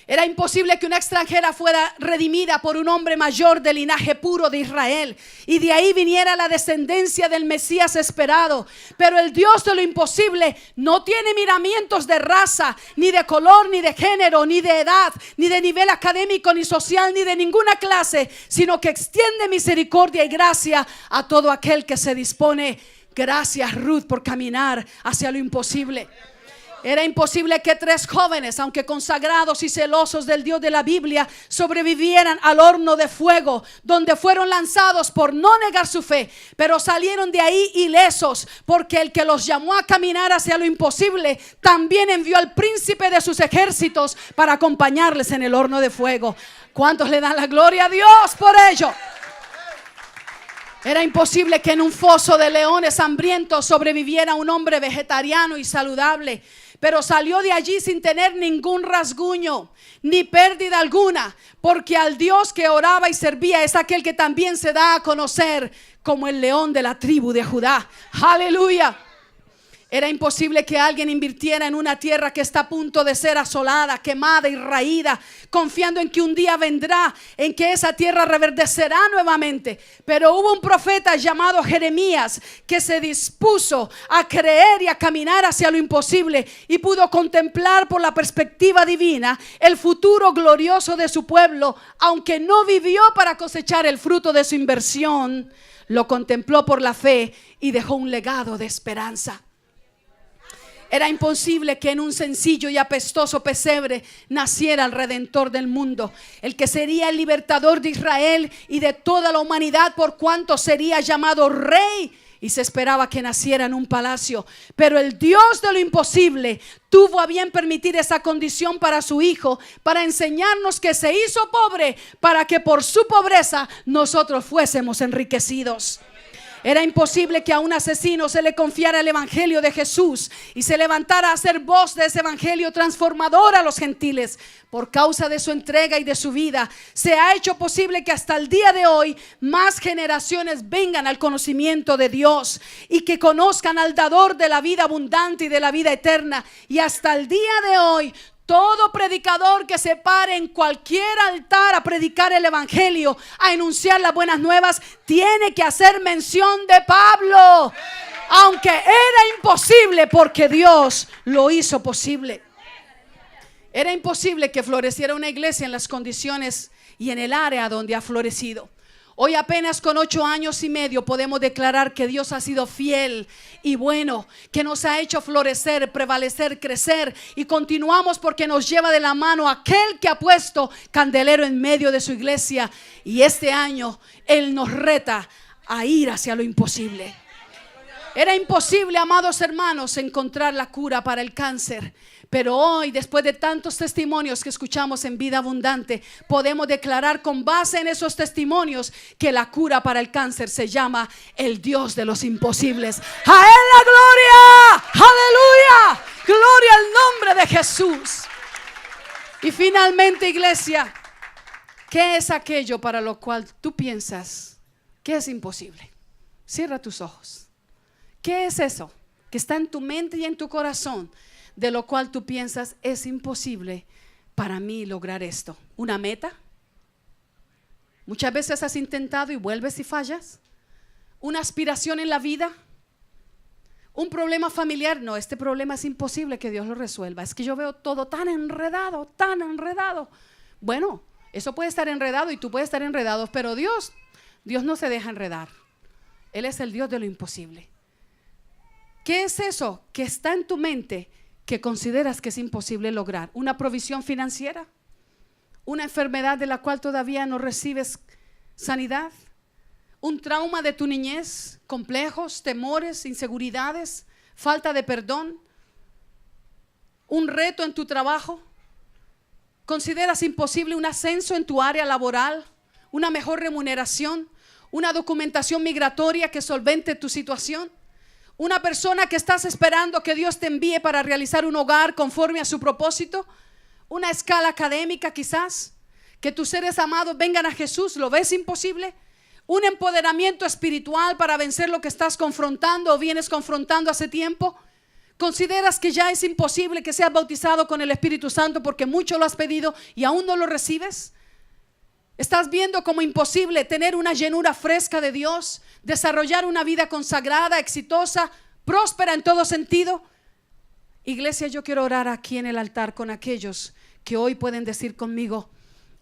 Era imposible que una extranjera fuera redimida por un hombre mayor de linaje puro de Israel y de ahí viniera la descendencia del Mesías esperado. Pero el Dios de lo imposible no tiene miramientos de raza, ni de color, ni de género, ni de edad, ni de nivel académico, ni social, ni de ninguna clase, sino que extiende misericordia y gracia a todo aquel que se dispone. Gracias, Ruth, por caminar hacia lo imposible. Era imposible que 3 jóvenes, aunque consagrados y celosos del Dios de la Biblia, sobrevivieran al horno de fuego donde fueron lanzados por no negar su fe, pero salieron de ahí ilesos, porque el que los llamó a caminar hacia lo imposible también envió al príncipe de sus ejércitos para acompañarles en el horno de fuego. ¿Cuántos le dan la gloria a Dios por ello? Era imposible que en un foso de leones hambrientos sobreviviera un hombre vegetariano y saludable, pero salió de allí sin tener ningún rasguño ni pérdida alguna, porque al Dios que oraba y servía es aquel que también se da a conocer como el león de la tribu de Judá. Aleluya. Era imposible que alguien invirtiera en una tierra que está a punto de ser asolada, quemada y raída, confiando en que un día vendrá, en que esa tierra reverdecerá nuevamente. Pero hubo un profeta llamado Jeremías que se dispuso a creer y a caminar hacia lo imposible, y pudo contemplar por la perspectiva divina el futuro glorioso de su pueblo. Aunque no vivió para cosechar el fruto de su inversión, lo contempló por la fe y dejó un legado de esperanza. Era imposible que en un sencillo y apestoso pesebre naciera el Redentor del mundo, el que sería el libertador de Israel y de toda la humanidad, por cuanto sería llamado Rey. Y se esperaba que naciera en un palacio. Pero el Dios de lo imposible tuvo a bien permitir esa condición para su Hijo, para enseñarnos que se hizo pobre, para que por su pobreza nosotros fuésemos enriquecidos. Era imposible que a un asesino se le confiara el evangelio de Jesús y se levantara a hacer voz de ese evangelio transformador a los gentiles. Por causa de su entrega y de su vida, se ha hecho posible que hasta el día de hoy más generaciones vengan al conocimiento de Dios y que conozcan al dador de la vida abundante y de la vida eterna. Y hasta el día de hoy, todo predicador que se pare en cualquier altar a predicar el evangelio, a enunciar las buenas nuevas, tiene que hacer mención de Pablo, aunque era imposible, porque Dios lo hizo posible. Era imposible que floreciera una iglesia en las condiciones y en el área donde ha florecido. Hoy, apenas con 8 años y medio, podemos declarar que Dios ha sido fiel y bueno, que nos ha hecho florecer, prevalecer, crecer, y continuamos porque nos lleva de la mano aquel que ha puesto candelero en medio de su iglesia. Y este año Él nos reta a ir hacia lo imposible. Era imposible, amados hermanos, encontrar la cura para el cáncer. Pero hoy, después de tantos testimonios que escuchamos en Vida Abundante, podemos declarar con base en esos testimonios que la cura para el cáncer se llama el Dios de los imposibles. ¡A Él la gloria! ¡Aleluya! ¡Gloria al nombre de Jesús! Y finalmente, iglesia, ¿qué es aquello para lo cual tú piensas que es imposible? Cierra tus ojos. ¿Qué es eso que está en tu mente y en tu corazón, de lo cual tú piensas es imposible para mí lograr esto? ¿Una meta? Muchas veces has intentado y vuelves y fallas. ¿Una aspiración en la vida? ¿Un problema familiar? No, este problema es imposible que Dios lo resuelva. Es que yo veo todo tan enredado, tan enredado. Bueno, eso puede estar enredado y tú puedes estar enredado, pero Dios no se deja enredar. Él es el Dios de lo imposible. ¿Qué es eso que está en tu mente que consideras que es imposible lograr? ¿Una provisión financiera? ¿Una enfermedad de la cual todavía no recibes sanidad? ¿Un trauma de tu niñez? ¿Complejos, temores, inseguridades, falta de perdón? ¿Un reto en tu trabajo? ¿Consideras imposible un ascenso en tu área laboral? ¿Una mejor remuneración? ¿Una documentación migratoria que solvente tu situación? ¿Una persona que estás esperando que Dios te envíe para realizar un hogar conforme a su propósito? ¿Una escala académica quizás? ¿Que tus seres amados vengan a Jesús? ¿Lo ves imposible? ¿Un empoderamiento espiritual para vencer lo que estás confrontando o vienes confrontando hace tiempo? ¿Consideras que ya es imposible que seas bautizado con el Espíritu Santo porque mucho lo has pedido y aún no lo recibes? ¿Estás viendo como imposible tener una llenura fresca de Dios, desarrollar una vida consagrada, exitosa, próspera en todo sentido? Iglesia, yo quiero orar aquí en el altar con aquellos que hoy pueden decir conmigo: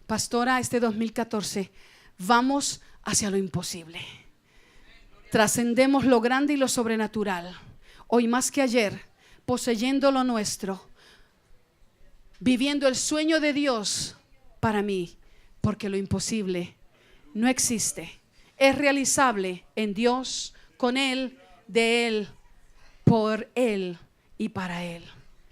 pastora, este 2014 vamos hacia lo imposible. Trascendemos lo grande y lo sobrenatural. Hoy más que ayer, poseyendo lo nuestro, viviendo el sueño de Dios para mí. Porque lo imposible no existe. Es realizable en Dios, con Él, de Él, por Él y para Él.